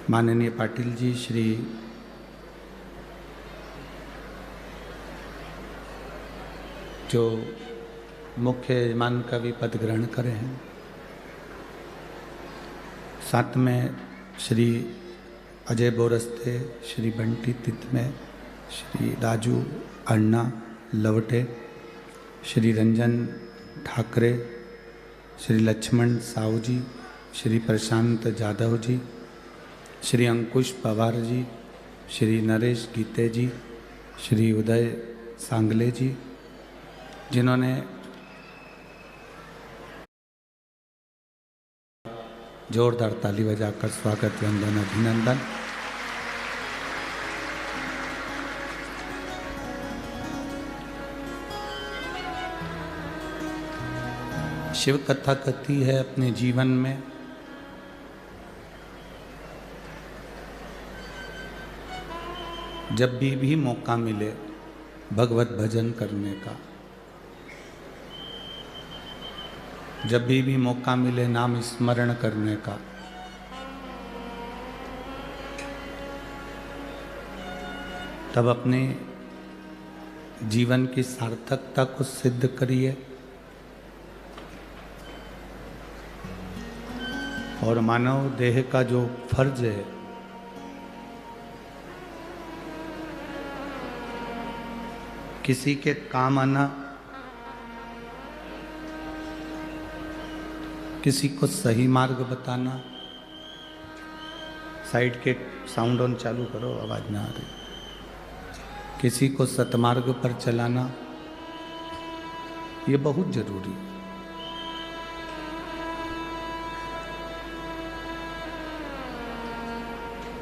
माननीय पाटिल जी, श्री जो मुख्य यजमान का भी पद ग्रहण करे हैं, साथ में श्री अजय बोरस्ते, श्री बंटी तितमे, श्री राजू अन्ना लवटे, श्री रंजन ठाकरे, श्री लक्ष्मण साहू जी, श्री प्रशांत जाधव जी, श्री अंकुश पवार जी, श्री नरेश गीते जी, श्री उदय सांगले जी, जिन्होंने जोरदार ताली बजाकर स्वागत वंदन अभिनंदन। शिव कथा कहती है अपने जीवन में जब भी मौका मिले भगवत भजन करने का, जब भी मौका मिले नाम स्मरण करने का, तब अपने जीवन की सार्थकता को सिद्ध करिए और मानव देह का जो फर्ज है किसी के काम आना, किसी को सही मार्ग बताना। साइड के साउंड ऑन चालू करो, आवाज ना आ रही। किसी को सतमार्ग पर चलाना, ये बहुत जरूरी है।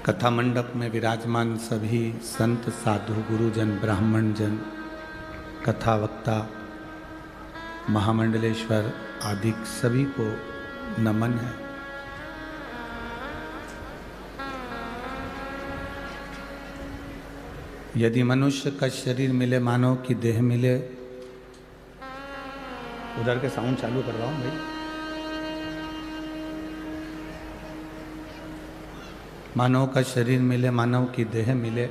कथा मंडप में विराजमान सभी संत, साधु, गुरुजन, ब्राह्मण जन, कथा वक्ता, महामंडलेश्वर आदि सभी को नमन है। यदि मनुष्य का शरीर मिले, मानव की देह मिले, उधर के साउंड चालू करवाओ भाई। मानव का शरीर मिले, मानव की देह मिले,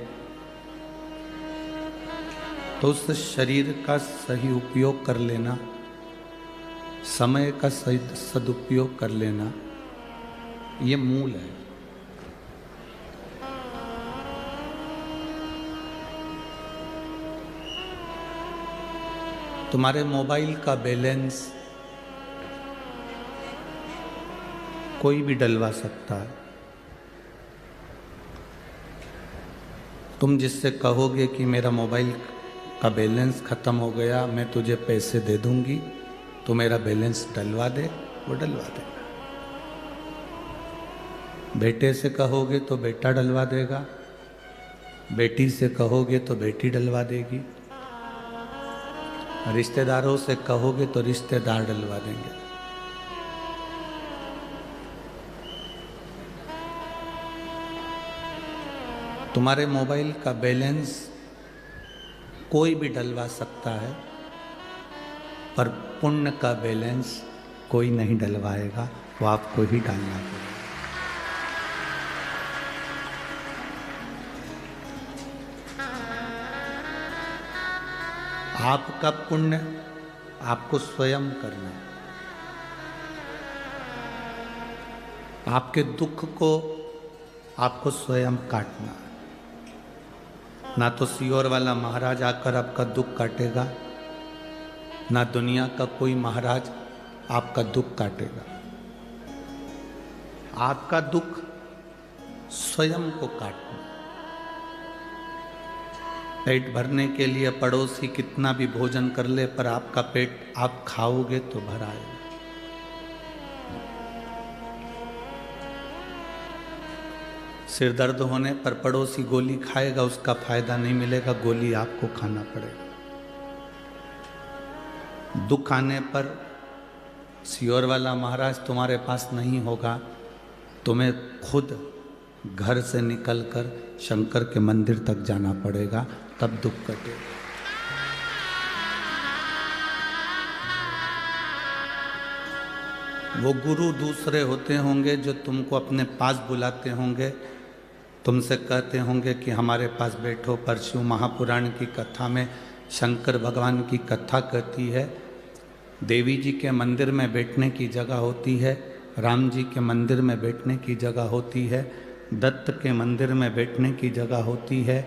तो उस शरीर का सही उपयोग कर लेना, समय का सही सदुपयोग कर लेना, ये मूल है। तुम्हारे मोबाइल का बैलेंस कोई भी डलवा सकता है। तुम जिससे कहोगे कि मेरा मोबाइल का बैलेंस ख़त्म हो गया, मैं तुझे पैसे दे दूंगी, तो मेरा बैलेंस डलवा दे, वो डलवा देगा। बेटे से कहोगे तो बेटा डलवा देगा, बेटी से कहोगे तो बेटी डलवा देगी, रिश्तेदारों से कहोगे तो रिश्तेदार डलवा देंगे। तुम्हारे मोबाइल का बैलेंस कोई भी डलवा सकता है, पर पुण्य का बैलेंस कोई नहीं डलवाएगा, वो आपको ही डालना पड़ेगा। आपका पुण्य आपको स्वयं करना, आपके दुख को आपको स्वयं काटना। ना तो सियोर वाला महाराज आकर आपका दुख काटेगा, ना दुनिया का कोई महाराज आपका दुख काटेगा। आपका दुख स्वयं को काटना। पेट भरने के लिए पड़ोसी कितना भी भोजन कर ले, पर आपका पेट आप खाओगे तो भर आएगा। सिर दर्द होने पर पड़ोसी गोली खाएगा, उसका फायदा नहीं मिलेगा, गोली आपको खाना पड़ेगा। दुख आने पर सियोर वाला महाराज तुम्हारे पास नहीं होगा, तुम्हें खुद घर से निकलकर शंकर के मंदिर तक जाना पड़ेगा, तब दुख कटेगा। वो गुरु दूसरे होते होंगे जो तुमको अपने पास बुलाते होंगे, तुमसे कहते होंगे कि हमारे पास बैठो। पर शिव महापुराण की कथा में शंकर भगवान की कथा कहती है, देवी जी के मंदिर में बैठने की जगह होती है, राम जी के मंदिर में बैठने की जगह होती है, दत्त के मंदिर में बैठने की जगह होती है,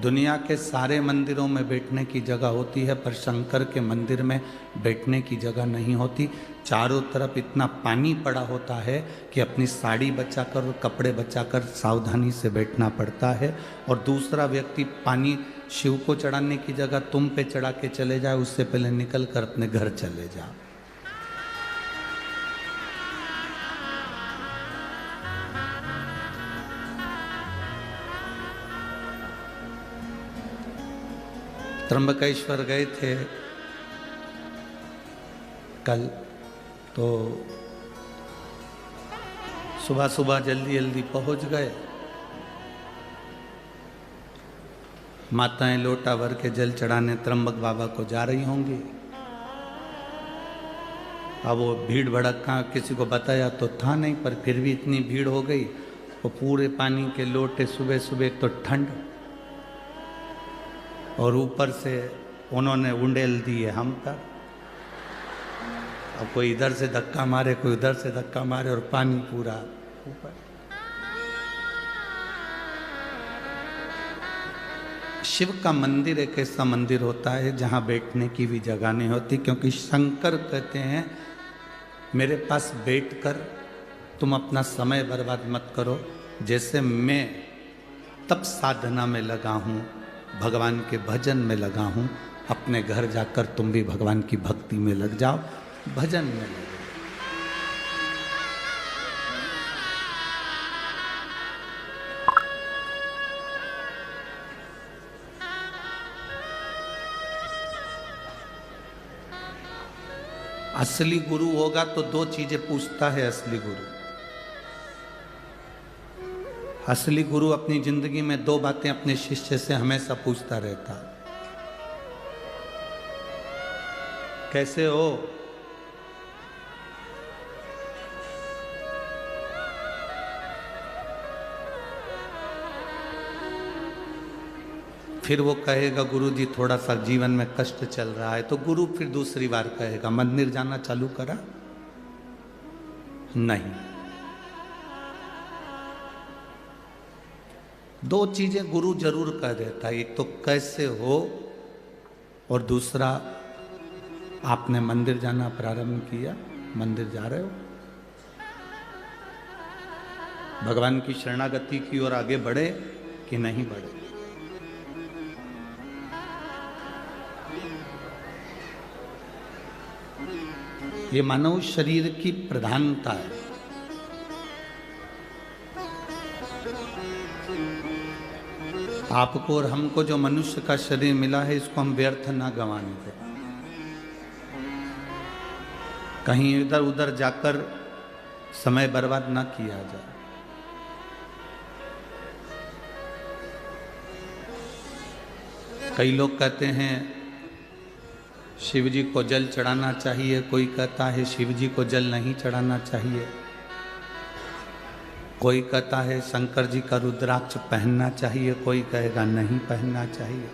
दुनिया के सारे मंदिरों में बैठने की जगह होती है, पर शंकर के मंदिर में बैठने की जगह नहीं होती। चारों तरफ इतना पानी पड़ा होता है कि अपनी साड़ी बचाकर और कपड़े बचाकर सावधानी से बैठना पड़ता है। और दूसरा व्यक्ति पानी शिव को चढ़ाने की जगह तुम पे चढ़ा के चले जाए, उससे पहले निकल कर अपने घर चले जाओ। त्र्यंबकेश्वर गए थे कल, तो सुबह सुबह जल्दी जल्दी पहुंच गए। माताएं लोटा भर के जल चढ़ाने त्र्यंबक बाबा को जा रही होंगी। अब वो भीड़ भड़का किसी को बताया तो था नहीं, पर फिर भी इतनी भीड़ हो गई। वो पूरे पानी के लोटे, सुबह सुबह तो ठंड, और ऊपर से उन्होंने उंडेल दिए हम तक। अब कोई इधर से धक्का मारे, कोई उधर से धक्का मारे, और पानी पूरा ऊपर। शिव का मंदिर एक ऐसा मंदिर होता है जहाँ बैठने की भी जगह नहीं होती, क्योंकि शंकर कहते हैं मेरे पास बैठकर तुम अपना समय बर्बाद मत करो। जैसे मैं तब साधना में लगा हूँ, भगवान के भजन में लगा हूँ, अपने घर जाकर तुम भी भगवान की भक्ति में लग जाओ, भजन में लग जाओ। असली गुरु होगा तो दो चीजें पूछता है असली गुरु। असली गुरु अपनी जिंदगी में दो बातें अपने शिष्य से हमेशा पूछता रहता। कैसे हो? फिर वो कहेगा गुरुजी थोड़ा सा जीवन में कष्ट चल रहा है, तो गुरु फिर दूसरी बार कहेगा मंदिर जाना चालू करा? नहीं। दो चीजें गुरु जरूर कह देता है, एक तो कैसे हो, और दूसरा आपने मंदिर जाना प्रारंभ किया, मंदिर जा रहे हो, भगवान की शरणागति की ओर आगे बढ़े कि नहीं बढ़े। ये मानव शरीर की प्रधानता है। आपको और हमको जो मनुष्य का शरीर मिला है, इसको हम व्यर्थ ना गंवाने दें। कहीं इधर उधर जाकर समय बर्बाद ना किया जाए। कई लोग कहते हैं शिव जी को जल चढ़ाना चाहिए, कोई कहता है शिव जी को जल नहीं चढ़ाना चाहिए, कोई कहता है शंकर जी का रुद्राक्ष पहनना चाहिए, कोई कहेगा नहीं पहनना चाहिए,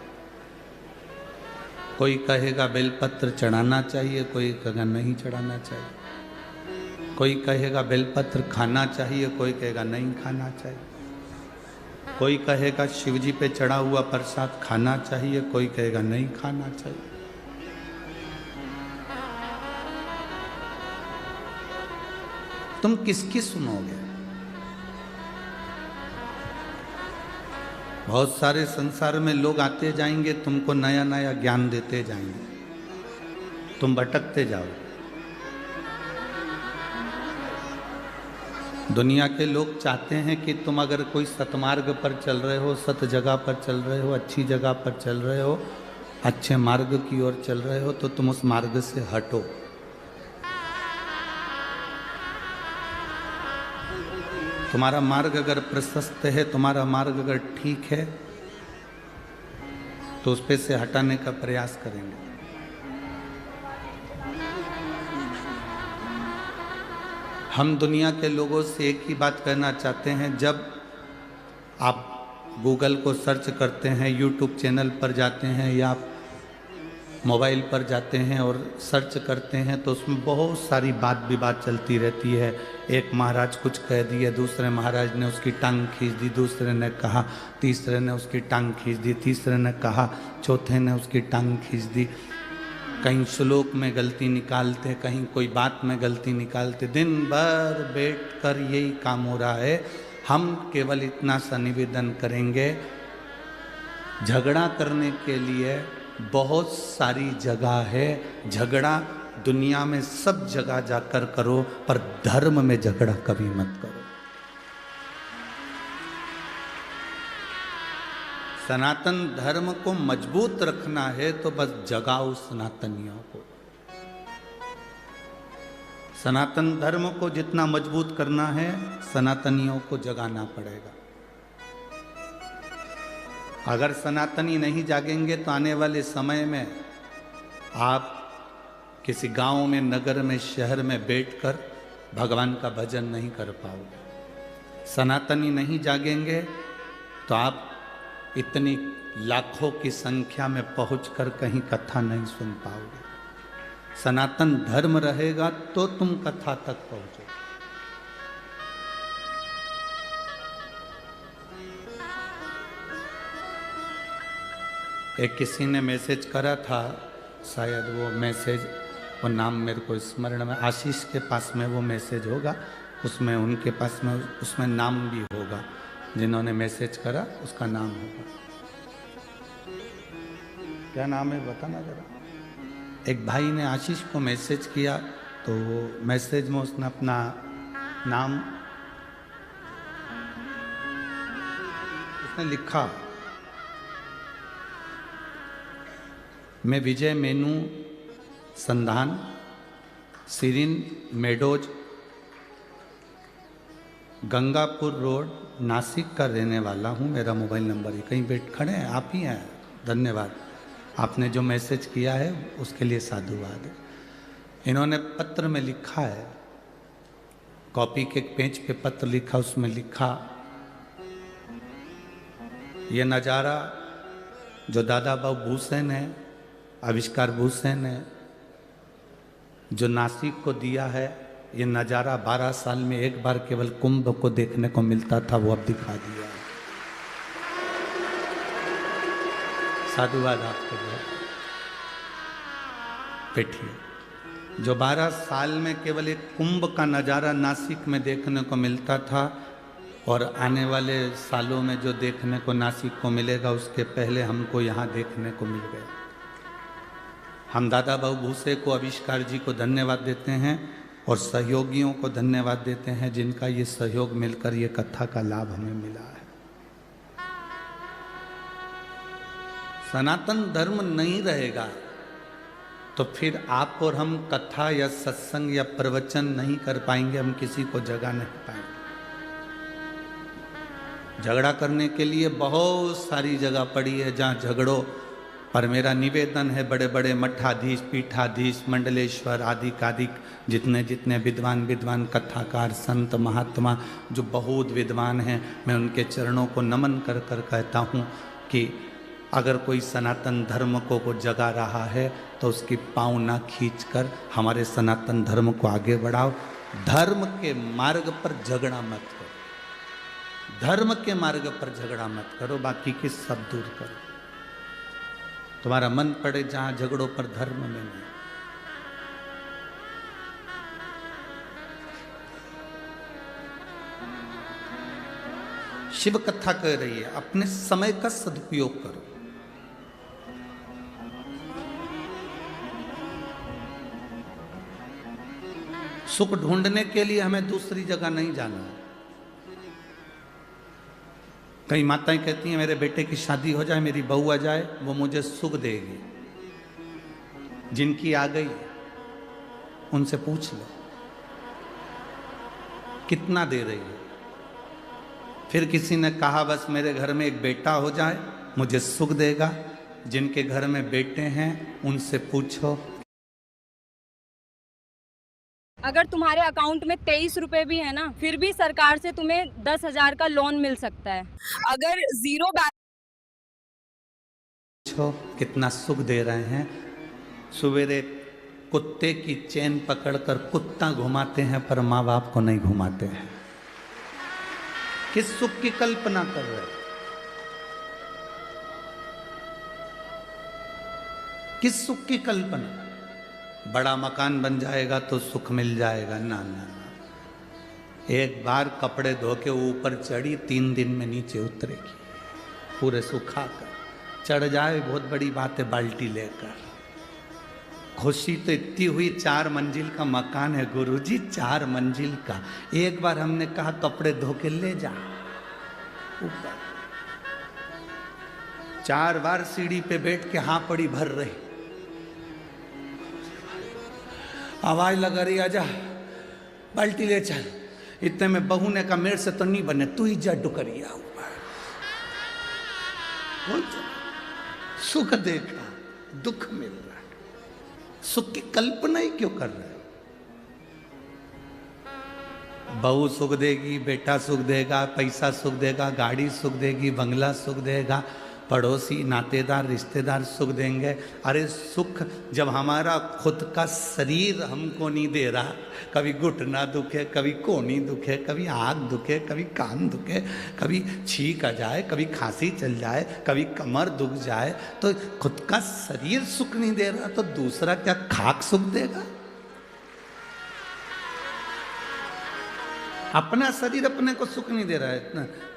कोई कहेगा बेलपत्र चढ़ाना चाहिए, कोई कहेगा नहीं चढ़ाना चाहिए, कोई कहेगा बेलपत्र खाना चाहिए, कोई कहेगा नहीं खाना चाहिए, कोई कहेगा शिव जी पे चढ़ा हुआ प्रसाद खाना चाहिए, कोई कहेगा नहीं खाना चाहिए। तुम किसकी सुनोगे? बहुत सारे संसार में लोग आते जाएंगे, तुमको नया नया ज्ञान देते जाएंगे, तुम भटकते जाओ। दुनिया के लोग चाहते हैं कि तुम अगर कोई सतमार्ग पर चल रहे हो, सत जगह पर चल रहे हो, अच्छी जगह पर चल रहे हो, अच्छे मार्ग की ओर चल रहे हो, तो तुम उस मार्ग से हटो। तुम्हारा मार्ग अगर प्रशस्त है, तुम्हारा मार्ग अगर ठीक है, तो उस पे से हटाने का प्रयास करेंगे। हम दुनिया के लोगों से एक ही बात कहना चाहते हैं, जब आप गूगल को सर्च करते हैं, यूट्यूब चैनल पर जाते हैं या आप मोबाइल पर जाते हैं और सर्च करते हैं, तो उसमें बहुत सारी बात विवाद चलती रहती है। एक महाराज कुछ कह दिए, दूसरे महाराज ने उसकी टांग खींच दी, दूसरे ने कहा, तीसरे ने उसकी टांग खींच दी, तीसरे ने कहा, चौथे ने उसकी टांग खींच दी। कहीं श्लोक में गलती निकालते, कहीं कोई बात में गलती निकालते। दिन भर बैठ कर यही काम हो रहा है। हम केवल इतना सा निवेदन करेंगे, झगड़ा करने के लिए बहुत सारी जगह है। झगड़ा दुनिया में सब जगह जाकर करो, पर धर्म में झगड़ा कभी मत करो। सनातन धर्म को मजबूत रखना है तो बस जगाओ सनातनियों को। सनातन धर्म को जितना मजबूत करना है, सनातनियों को जगाना पड़ेगा। अगर सनातनी नहीं जागेंगे तो आने वाले समय में आप किसी गांव में, नगर में, शहर में बैठकर भगवान का भजन नहीं कर पाओगे। सनातनी नहीं जागेंगे तो आप इतनी लाखों की संख्या में पहुंचकर कहीं कथा नहीं सुन पाओगे। सनातन धर्म रहेगा तो तुम कथा तक पहुंचोगे। एक किसी ने मैसेज करा था, शायद वो मैसेज, वो नाम मेरे को स्मरण में, आशीष के पास में वो मैसेज होगा, उसमें उनके पास में उसमें नाम भी होगा, जिन्होंने मैसेज करा उसका नाम होगा। क्या नाम है बताना जरा। एक भाई ने आशीष को मैसेज किया, तो वो मैसेज में उसने अपना नाम उसने लिखा, मैं विजय मेनू संधान, Sirin meadows, Gangapur road, Nashik का रहने वाला हूँ। मेरा मोबाइल नंबर है। कहीं बैठ खड़े हैं, आप ही हैं। धन्यवाद, आपने जो मैसेज किया है उसके लिए साधुवाद। इन्होंने पत्र में लिखा है, कॉपी के पेज पे पत्र लिखा, उसमें लिखा, ये नज़ारा जो दादा बाबू भूसेन है, आविष्कार भूसेन है, जो नासिक को दिया है, ये नज़ारा 12 साल में एक बार केवल कुंभ को देखने को मिलता था, वो अब दिखा दिया है। साधुवाद आपको। बैठिए। जो 12 साल में केवल एक कुंभ का नज़ारा नासिक में देखने को मिलता था, और आने वाले सालों में जो देखने को नासिक को मिलेगा, उसके पहले हमको यहाँ देखने को मिल गया। हम दादा बाबू भूसे को, आविष्कार जी को धन्यवाद देते हैं और सहयोगियों को धन्यवाद देते हैं, जिनका ये सहयोग मिलकर ये कथा का लाभ हमें मिला है। सनातन धर्म नहीं रहेगा तो फिर आप और हम कथा या सत्संग या प्रवचन नहीं कर पाएंगे, हम किसी को जगा नहीं पाएंगे। झगड़ा करने के लिए बहुत सारी जगह पड़ी है जहाँ झगड़ो, पर मेरा निवेदन है, बड़े बड़े मठाधीश, पीठाधीश, मंडलेश्वर आदि कादिक जितने जितने विद्वान कथाकार, संत, महात्मा जो बहुत विद्वान हैं, मैं उनके चरणों को नमन कर कर कहता हूँ कि अगर कोई सनातन धर्म को जगा रहा है तो उसकी पाँव ना खींचकर हमारे सनातन धर्म को आगे बढ़ाओ। धर्म के मार्ग पर झगड़ा मत करो, धर्म के मार्ग पर झगड़ा मत करो, बाकी के सब दूर करो। तुम्हारा मन पड़े जहां झगड़ों पर, धर्म में नहीं। शिव कथा कह रही है, अपने समय का सदुपयोग करो। सुख ढूंढने के लिए हमें दूसरी जगह नहीं जाना है। कई माताएं कहती हैं मेरे बेटे की शादी हो जाए, मेरी बहू आ जाए, वो मुझे सुख देगी। जिनकी आ गई उनसे पूछ लो कितना दे रही है। फिर किसी ने कहा बस मेरे घर में एक बेटा हो जाए मुझे सुख देगा। जिनके घर में बेटे हैं उनसे पूछो। अगर तुम्हारे अकाउंट में 23 रुपए भी है ना, फिर भी सरकार से तुम्हें 10,000 का लोन मिल सकता है। अगर जीरो बैलेंस पूछो कितना सुख दे रहे हैं। सवेरे कुत्ते की चेन पकड़कर कुत्ता घुमाते हैं पर माँ बाप को नहीं घुमाते हैं। किस सुख की कल्पना कर रहे हैं? किस सुख की कल्पना? बड़ा मकान बन जाएगा तो सुख मिल जाएगा? ना ना ना। एक बार कपड़े धो के ऊपर चढ़ी 3 दिन में नीचे उतरेगी पूरे सुखा कर। चढ़ जाए बहुत बड़ी बात है बाल्टी लेकर। खुशी तो इतनी हुई 4 मंजिल का मकान है गुरुजी, 4 मंजिल का। एक बार हमने कहा कपड़े धो के ले जा ऊपर। 4 बार सीढ़ी पे बैठ के हाँ पड़ी भर रही। आवाज लगा रही आजा बाल्टी ले चल। इतने में बहू ने कहा मेरे से तो नहीं बने, तू ही जा डुकरिया ऊपर। सुख देखा दुख मिल रहा है। सुख की कल्पना ही क्यों कर रहे? बहू सुख देगी, बेटा सुख देगा, पैसा सुख देगा, गाड़ी सुख देगी, बंगला सुख देगा, पड़ोसी नातेदार रिश्तेदार सुख देंगे। अरे सुख जब हमारा खुद का शरीर हमको नहीं दे रहा, कभी घुटना दुखे, कभी कोहनी दुखे, कभी आँख दुखे, कभी कान दुखे, कभी छींक आ जाए, कभी खांसी चल जाए, कभी कमर दुख जाए, तो खुद का शरीर सुख नहीं दे रहा तो दूसरा क्या खाक सुख देगा? अपना शरीर अपने को सुख नहीं दे रहा है,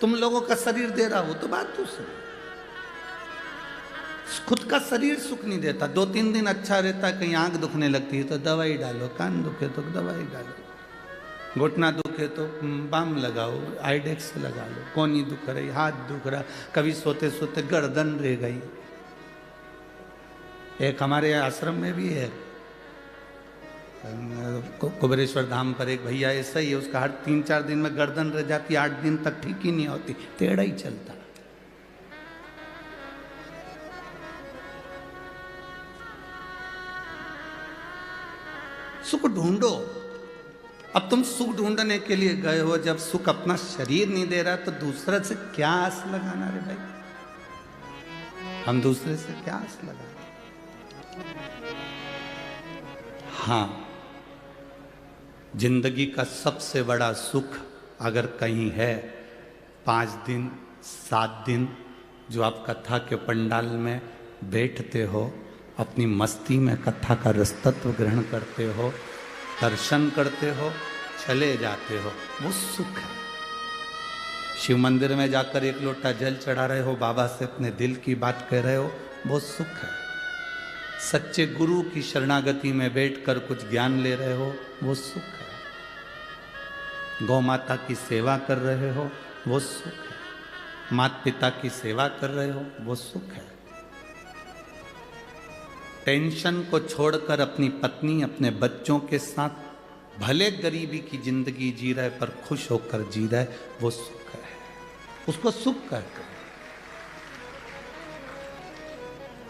तुम लोगों का शरीर दे रहा हो तो बात दूसरी। खुद का शरीर सुख नहीं देता। 2-3 दिन अच्छा रहता है, कहीं आंख दुखने लगती है तो दवाई डालो, कान दुखे तो दवाई डालो, घुटना दुखे तो बाम लगाओ, आइडेक्स लगा लो, कोनी दुख रही, हाथ दुख रहा, कभी सोते सोते गर्दन रह गई। एक हमारे आश्रम में भी है, कुबेरेश्वर धाम पर एक भैया ऐसा ही है, उसका हर 3-4 दिन में गर्दन रह जाती, 8 दिन तक ठीक ही नहीं होती, टेढ़ा ही चलता। सुख ढूंढो। अब तुम सुख ढूंढने के लिए गए हो, जब सुख अपना शरीर नहीं दे रहा तो दूसरे से क्या आस लगाना रे भाई? हम दूसरे से क्या आस लगाना? हाँ, जिंदगी का सबसे बड़ा सुख अगर कहीं है 5 दिन 7 दिन जो आप कथा के पंडाल में बैठते हो, अपनी मस्ती में कथा का रसतत्व ग्रहण करते हो, दर्शन करते हो, चले जाते हो, वो सुख है। शिव मंदिर में जाकर 1 लोटा जल चढ़ा रहे हो, बाबा से अपने दिल की बात कह रहे हो, वो सुख है। सच्चे गुरु की शरणागति में बैठकर कुछ ज्ञान ले रहे हो, वो सुख है। गौ माता की सेवा कर रहे हो, वो सुख है। माता पिता की सेवा कर रहे हो, वो सुख है। टेंशन को छोड़कर अपनी पत्नी अपने बच्चों के साथ भले गरीबी की जिंदगी जी रहे पर खुश होकर जी रहे, वो सुख है। उसको सुख कहते हैं।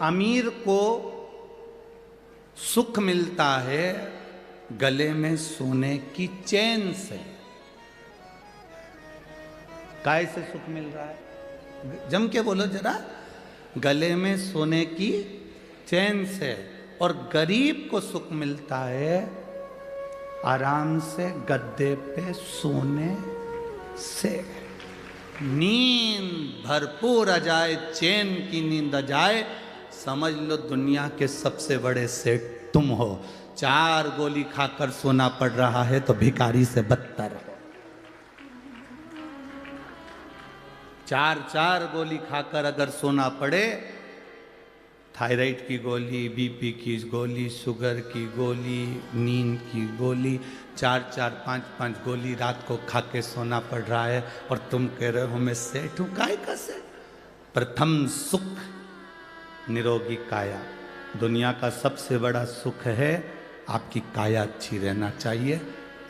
अमीर को सुख मिलता है गले में सोने की चैन से। काय से सुख मिल रहा है? जम के बोलो जरा। गले में सोने की चैन से। और गरीब को सुख मिलता है आराम से गद्दे पे सोने से। नींद भरपूर आ जाए, चैन की नींद आ जाए, समझ लो दुनिया के सबसे बड़े सेठ तुम हो। 4 गोली खाकर सोना पड़ रहा है तो भिखारी से बदतर हो। 4 गोली खाकर अगर सोना पड़े, थायराइड की गोली, बीपी की गोली, शुगर की गोली, नींद की गोली, 4-5 गोली रात को खा के सोना पड़ रहा है, और तुम कह रहे हो मैं सेठ हूं। काय का सेठ? प्रथम सुख निरोगी काया। दुनिया का सबसे बड़ा सुख है आपकी काया अच्छी रहना चाहिए।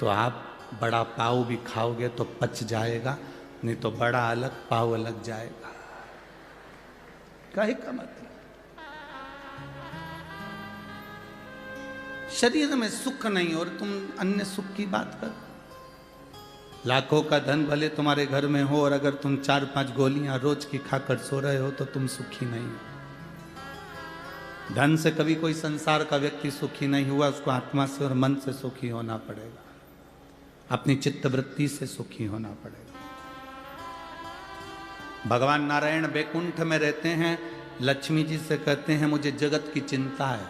तो आप बड़ा पाव भी खाओगे तो पच जाएगा, नहीं तो बड़ा अलग पाव अलग जाएगा। काहे का मतलब? शरीर में सुख नहीं और तुम अन्य सुख की बात कर। लाखों का धन भले तुम्हारे घर में हो, और अगर तुम 4-5 गोलियां रोज की खाकर सो रहे हो तो तुम सुखी नहीं हो। धन से कभी कोई संसार का व्यक्ति सुखी नहीं हुआ, उसको आत्मा से और मन से सुखी होना पड़ेगा, अपनी चित्तवृत्ति से सुखी होना पड़ेगा। भगवान नारायण बैकुंठ में रहते हैं, लक्ष्मी जी से कहते हैं मुझे जगत की चिंता है।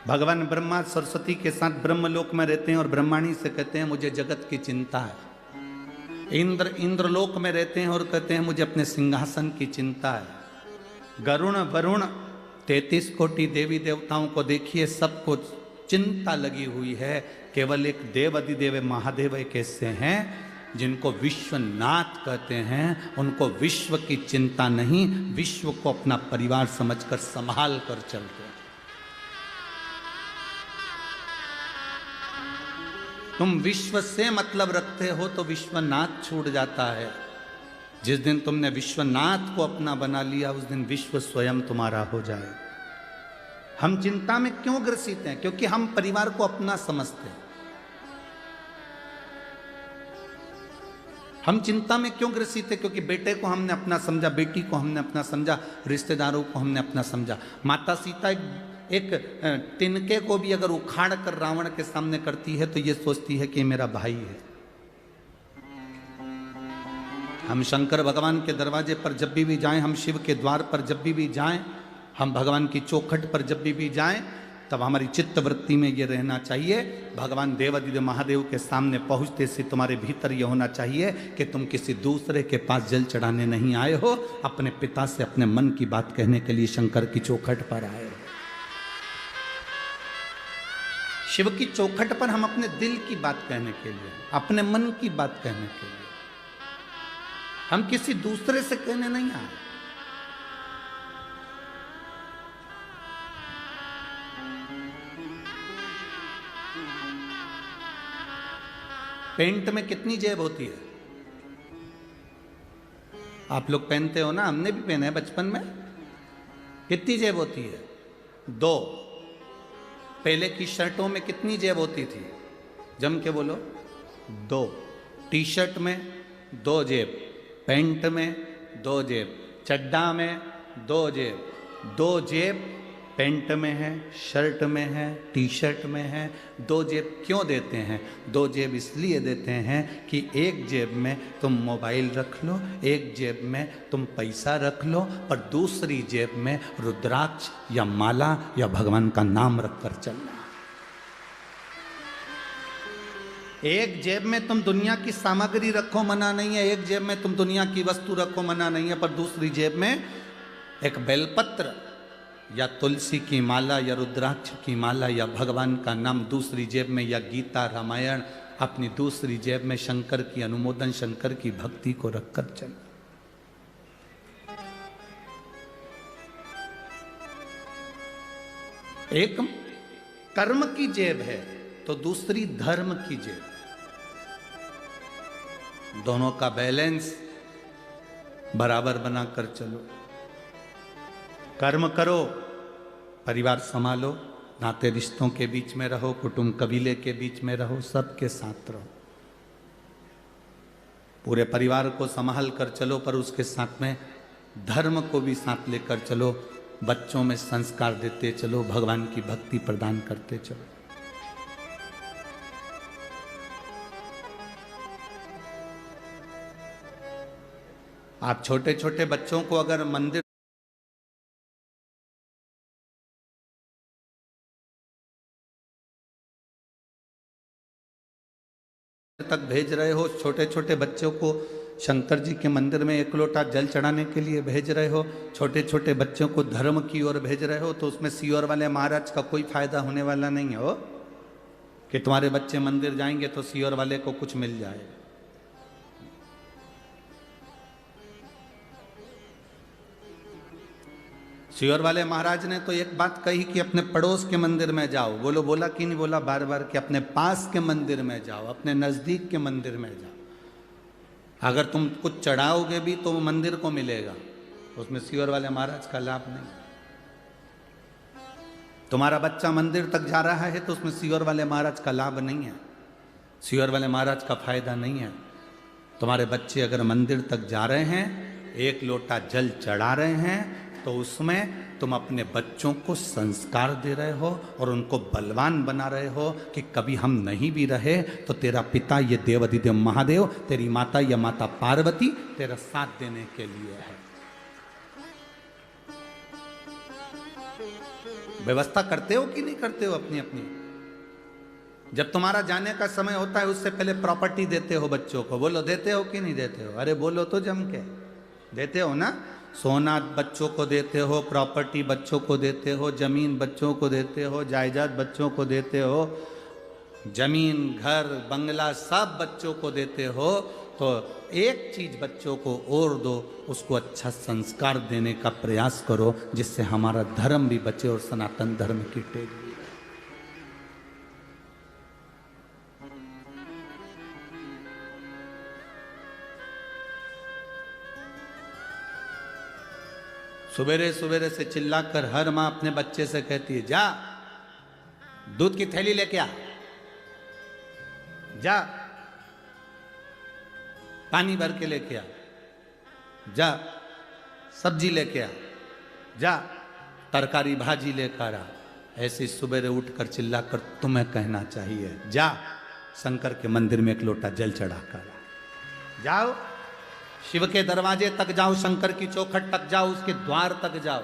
भगवान ब्रह्मा सरस्वती के साथ ब्रह्मलोक में रहते हैं और ब्रह्माणी से कहते हैं मुझे जगत की चिंता है। इंद्रलोक में रहते हैं और कहते हैं मुझे अपने सिंहासन की चिंता है। गरुण वरुण 33 कोटि देवी देवताओं को देखिए, सबको चिंता लगी हुई है। केवल एक देव अधिदेव महादेव एक ऐसे हैं जिनको विश्वनाथ कहते हैं। उनको विश्व की चिंता नहीं, विश्व को अपना परिवार समझकर संभाल कर चलते हैं। तुम विश्व से मतलब रखते हो तो विश्वनाथ छूट जाता है। जिस दिन तुमने विश्वनाथ को अपना बना लिया, उस दिन विश्व स्वयं तुम्हारा हो जाए। हम चिंता में क्यों ग्रसित हैं? क्योंकि हम परिवार को अपना समझते हैं। हम चिंता में क्यों ग्रसित हैं? क्योंकि बेटे को हमने अपना समझा, बेटी को हमने अपना समझा, रिश्तेदारों को हमने अपना समझा। माता सीता एक तिनके को भी अगर उखाड़ कर रावण के सामने करती है तो ये सोचती है कि मेरा भाई है। हम शंकर भगवान के दरवाजे पर जब भी जाएं, हम शिव के द्वार पर जब भी जाएं, हम भगवान की चौखट पर जब भी जाएं, तब हमारी चित्त वृत्ति में ये रहना चाहिए, भगवान देवादिदेव महादेव के सामने पहुंचते से तुम्हारे भीतर ये होना चाहिए कि तुम किसी दूसरे के पास जल चढ़ाने नहीं आए हो, अपने पिता से अपने मन की बात कहने के लिए शंकर की चौखट पर आए हो। शिव की चौखट पर हम अपने दिल की बात कहने के लिए, अपने मन की बात कहने के लिए, हम किसी दूसरे से कहने नहीं आए। पेंट में कितनी जेब होती है? आप लोग पहनते हो ना, हमने भी पहना है बचपन में। कितनी जेब होती है? 2। पहले की शर्टों में कितनी जेब होती थी? जम के बोलो। 2। टी शर्ट में 2 जेब, पैंट में 2 जेब, चड्डा में 2 जेब। 2 जेब पैंट में है, शर्ट में है, टी शर्ट में है। 2 जेब क्यों देते हैं? 2 जेब इसलिए देते हैं कि एक जेब में तुम मोबाइल रख लो, एक जेब में तुम पैसा रख लो, पर दूसरी जेब में रुद्राक्ष या माला या भगवान का नाम रखकर चलना। एक जेब में तुम दुनिया की सामग्री रखो, मना नहीं है। एक जेब में तुम दुनिया की वस्तु रखो, मना नहीं है। पर दूसरी जेब में एक बेलपत्र या तुलसी की माला या रुद्राक्ष की माला या भगवान का नाम दूसरी जेब में, या गीता रामायण अपनी दूसरी जेब में शंकर की अनुमोदन, शंकर की भक्ति को रखकर चल। एक कर्म की जेब है तो दूसरी धर्म की जेब। दोनों का बैलेंस बराबर बनाकर चलो। कर्म करो, परिवार संभालो, नाते रिश्तों के बीच में रहो, कुटुंब कबीले के बीच में रहो, सबके साथ रहो, पूरे परिवार को संभाल कर चलो, पर उसके साथ में धर्म को भी साथ लेकर चलो। बच्चों में संस्कार देते चलो, भगवान की भक्ति प्रदान करते चलो। आप छोटे छोटे बच्चों को अगर मंदिर तक भेज रहे हो, छोटे छोटे बच्चों को शंकर जी के मंदिर में एक लोटा जल चढ़ाने के लिए भेज रहे हो, छोटे छोटे बच्चों को धर्म की ओर भेज रहे हो, तो उसमें सीहोर वाले महाराज का कोई फायदा होने वाला नहीं है हो कि तुम्हारे बच्चे मंदिर जाएंगे तो सीहोर वाले को कुछ मिल जाएगा। सीहोर वाले महाराज ने तो एक बात कही कि अपने पड़ोस के मंदिर में जाओ। बोलो बोला कि नहीं बोला बार बार कि अपने पास के मंदिर में जाओ, अपने नजदीक के मंदिर में जाओ। अगर तुम कुछ चढ़ाओगे भी तो वो मंदिर को मिलेगा, उसमें सीहोर वाले महाराज का लाभ नहीं। तुम्हारा बच्चा मंदिर तक जा रहा है तो उसमें सीहोर वाले महाराज का लाभ नहीं है, सीहोर वाले महाराज का फायदा नहीं है। तुम्हारे बच्चे अगर मंदिर तक जा रहे हैं, एक लोटा जल चढ़ा रहे हैं, तो उसमें तुम अपने बच्चों को संस्कार दे रहे हो और उनको बलवान बना रहे हो कि कभी हम नहीं भी रहे तो तेरा पिता ये देवाधिदेव महादेव, तेरी माता या माता पार्वती तेरा साथ देने के लिए है। व्यवस्था करते हो कि नहीं करते हो अपनी अपनी? जब तुम्हारा जाने का समय होता है उससे पहले प्रॉपर्टी देते हो बच्चों को। बोलो देते हो कि नहीं देते हो? अरे बोलो तो जम के। देते हो ना? सोना बच्चों को देते हो, प्रॉपर्टी बच्चों को देते हो, जमीन बच्चों को देते हो, जायदाद बच्चों को देते हो, जमीन घर बंगला सब बच्चों को देते हो। तो एक चीज बच्चों को और दो, उसको अच्छा संस्कार देने का प्रयास करो जिससे हमारा धर्म भी बचे और सनातन धर्म की टेक भी। सवेरे सवेरे से चिल्लाकर हर माँ अपने बच्चे से कहती है, जा दूध की थैली लेके आ, जा पानी भर के लेके आ, जा सब्जी लेके आ, जा तरकारी भाजी लेकर आ। ऐसी सवेरे उठकर चिल्लाकर तुम्हें कहना चाहिए, जा शंकर के मंदिर में एक लोटा जल चढ़ा कर आ। जाओ शिव के दरवाजे तक जाओ, शंकर की चौखट तक जाओ, उसके द्वार तक जाओ।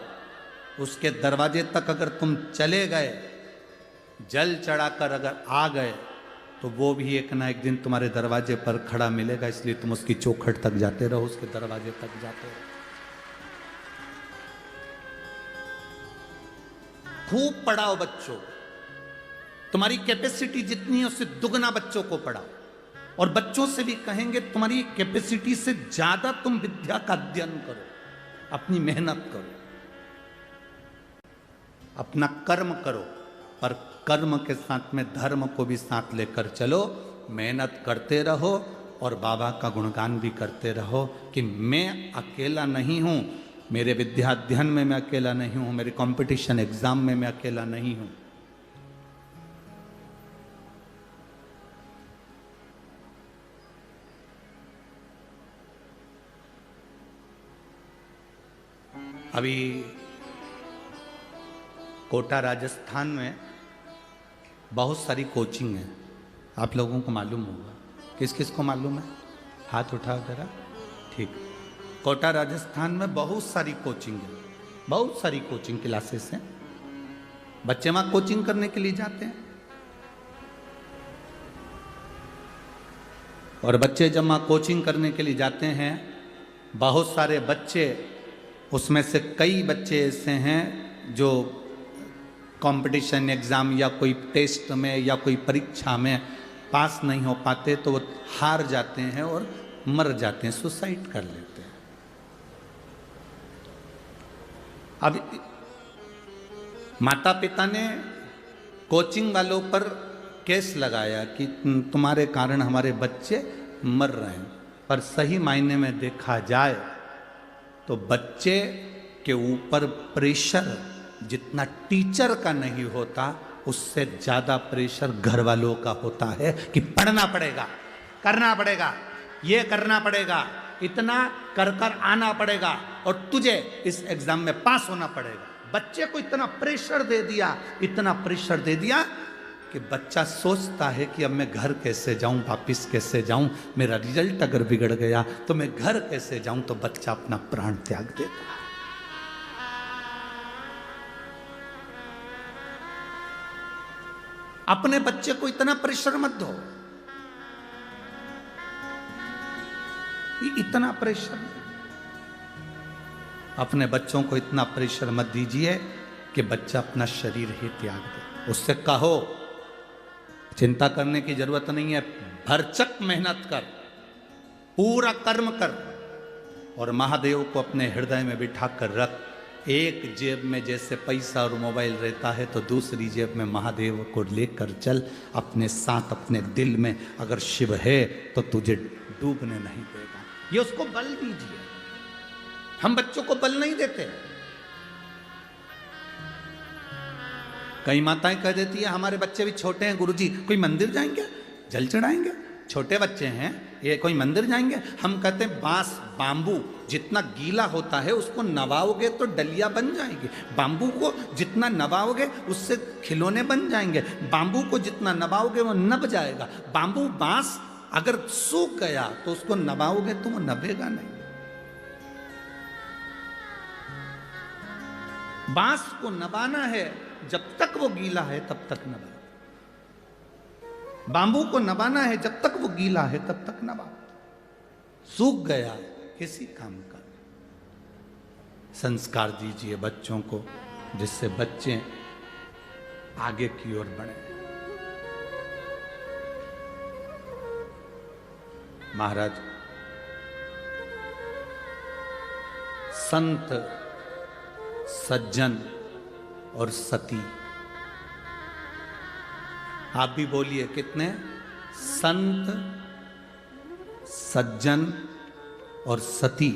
उसके दरवाजे तक अगर तुम चले गए, जल चढ़ाकर अगर आ गए, तो वो भी एक ना एक दिन तुम्हारे दरवाजे पर खड़ा मिलेगा। इसलिए तुम उसकी चौखट तक जाते रहो, उसके दरवाजे तक जाते रहो। खूब पढ़ाओ बच्चों, तुम्हारी कैपेसिटी जितनी है उससे दुगना बच्चों को पढ़ाओ। और बच्चों से भी कहेंगे तुम्हारी कैपेसिटी से ज्यादा तुम विद्या का अध्ययन करो, अपनी मेहनत करो, अपना कर्म करो, पर कर्म के साथ में धर्म को भी साथ लेकर चलो। मेहनत करते रहो और बाबा का गुणगान भी करते रहो कि मैं अकेला नहीं हूं, मेरे विद्या अध्ययन में मैं अकेला नहीं हूं, मेरे कंपटीशन एग्जाम में मैं अकेला नहीं हूं। अभी कोटा राजस्थान में बहुत सारी कोचिंग है, आप लोगों को मालूम होगा। किस किस को मालूम है? हाथ उठाओ जरा। ठीक, कोटा राजस्थान में बहुत सारी कोचिंग है, बहुत सारी कोचिंग क्लासेस हैं। बच्चे वहाँ कोचिंग करने के लिए जाते हैं और बच्चे जब वहाँ कोचिंग करने के लिए जाते हैं, बहुत सारे बच्चे, उसमें से कई बच्चे ऐसे हैं जो कंपटीशन एग्ज़ाम या कोई टेस्ट में या कोई परीक्षा में पास नहीं हो पाते, तो वो हार जाते हैं और मर जाते हैं, सुसाइड कर लेते हैं। अब माता पिता ने कोचिंग वालों पर केस लगाया कि तुम्हारे कारण हमारे बच्चे मर रहे हैं, पर सही मायने में देखा जाए तो बच्चे के ऊपर प्रेशर जितना टीचर का नहीं होता, उससे ज्यादा प्रेशर घर वालों का होता है कि पढ़ना पड़ेगा, करना पड़ेगा, ये करना पड़ेगा, इतना कर कर आना पड़ेगा और तुझे इस एग्जाम में पास होना पड़ेगा। बच्चे को इतना प्रेशर दे दिया, इतना प्रेशर दे दिया कि बच्चा सोचता है कि अब मैं घर कैसे जाऊं, वापिस कैसे जाऊं, मेरा रिजल्ट अगर बिगड़ गया तो मैं घर कैसे जाऊं। तो बच्चा अपना प्राण त्याग देता है। अपने बच्चे को इतना प्रेशर मत दो। इतना प्रेशर, अपने बच्चों को इतना प्रेशर मत दीजिए कि बच्चा अपना शरीर ही त्याग दे। उससे कहो चिंता करने की जरूरत नहीं है, भरचक मेहनत कर, पूरा कर्म कर और महादेव को अपने हृदय में बिठा कर रख। एक जेब में जैसे पैसा और मोबाइल रहता है तो दूसरी जेब में महादेव को लेकर चल अपने साथ, अपने दिल में। अगर शिव है तो तुझे डूबने नहीं देगा। ये उसको बल दीजिए। हम बच्चों को बल नहीं देते। कई माताएं कह देती है हमारे बच्चे भी छोटे हैं गुरुजी, कोई मंदिर जाएंगे, जल चढ़ाएंगे, छोटे बच्चे हैं ये कोई मंदिर जाएंगे। हम कहते हैं बांस बांबू जितना गीला होता है उसको नवाओगे तो डलिया बन जाएगी। बांबू को जितना नवाओगे उससे खिलौने बन जाएंगे। बांबू को जितना नवाओगे वो नब जाएगा। बांबू बांस अगर सूख गया तो उसको नवाओगे तो वो नबेगा नहीं। बांस को नबाना है, जब तक वो गीला है तब तक नबा। बांबू को नबाना है, जब तक वो गीला है तब तक नबा। सूख गया किसी काम का। संस्कार दीजिए बच्चों को जिससे बच्चे आगे की ओर बढ़े। महाराज संत सज्जन और सती, आप भी बोलिए कितने? संत सज्जन और सती,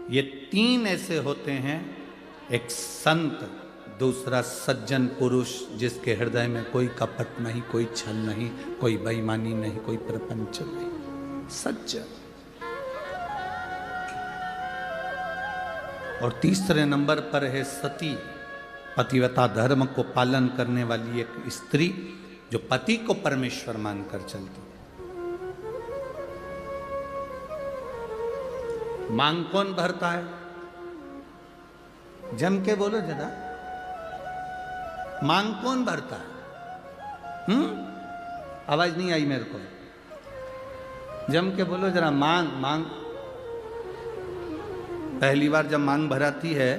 ये तीन ऐसे होते हैं। एक संत, दूसरा सज्जन पुरुष जिसके हृदय में कोई कपट नहीं, कोई छल नहीं, कोई बेईमानी नहीं, कोई प्रपंच नहीं, सज्जन। और तीसरे नंबर पर है सती, पतिव्रता धर्म को पालन करने वाली एक स्त्री जो पति को परमेश्वर मानकर चलती है। मांग कौन भरता है? जम के बोलो जरा, मांग कौन भरता है? आवाज नहीं आई मेरे को, जम के बोलो जरा। मांग मांग पहली बार जब मांग भराती है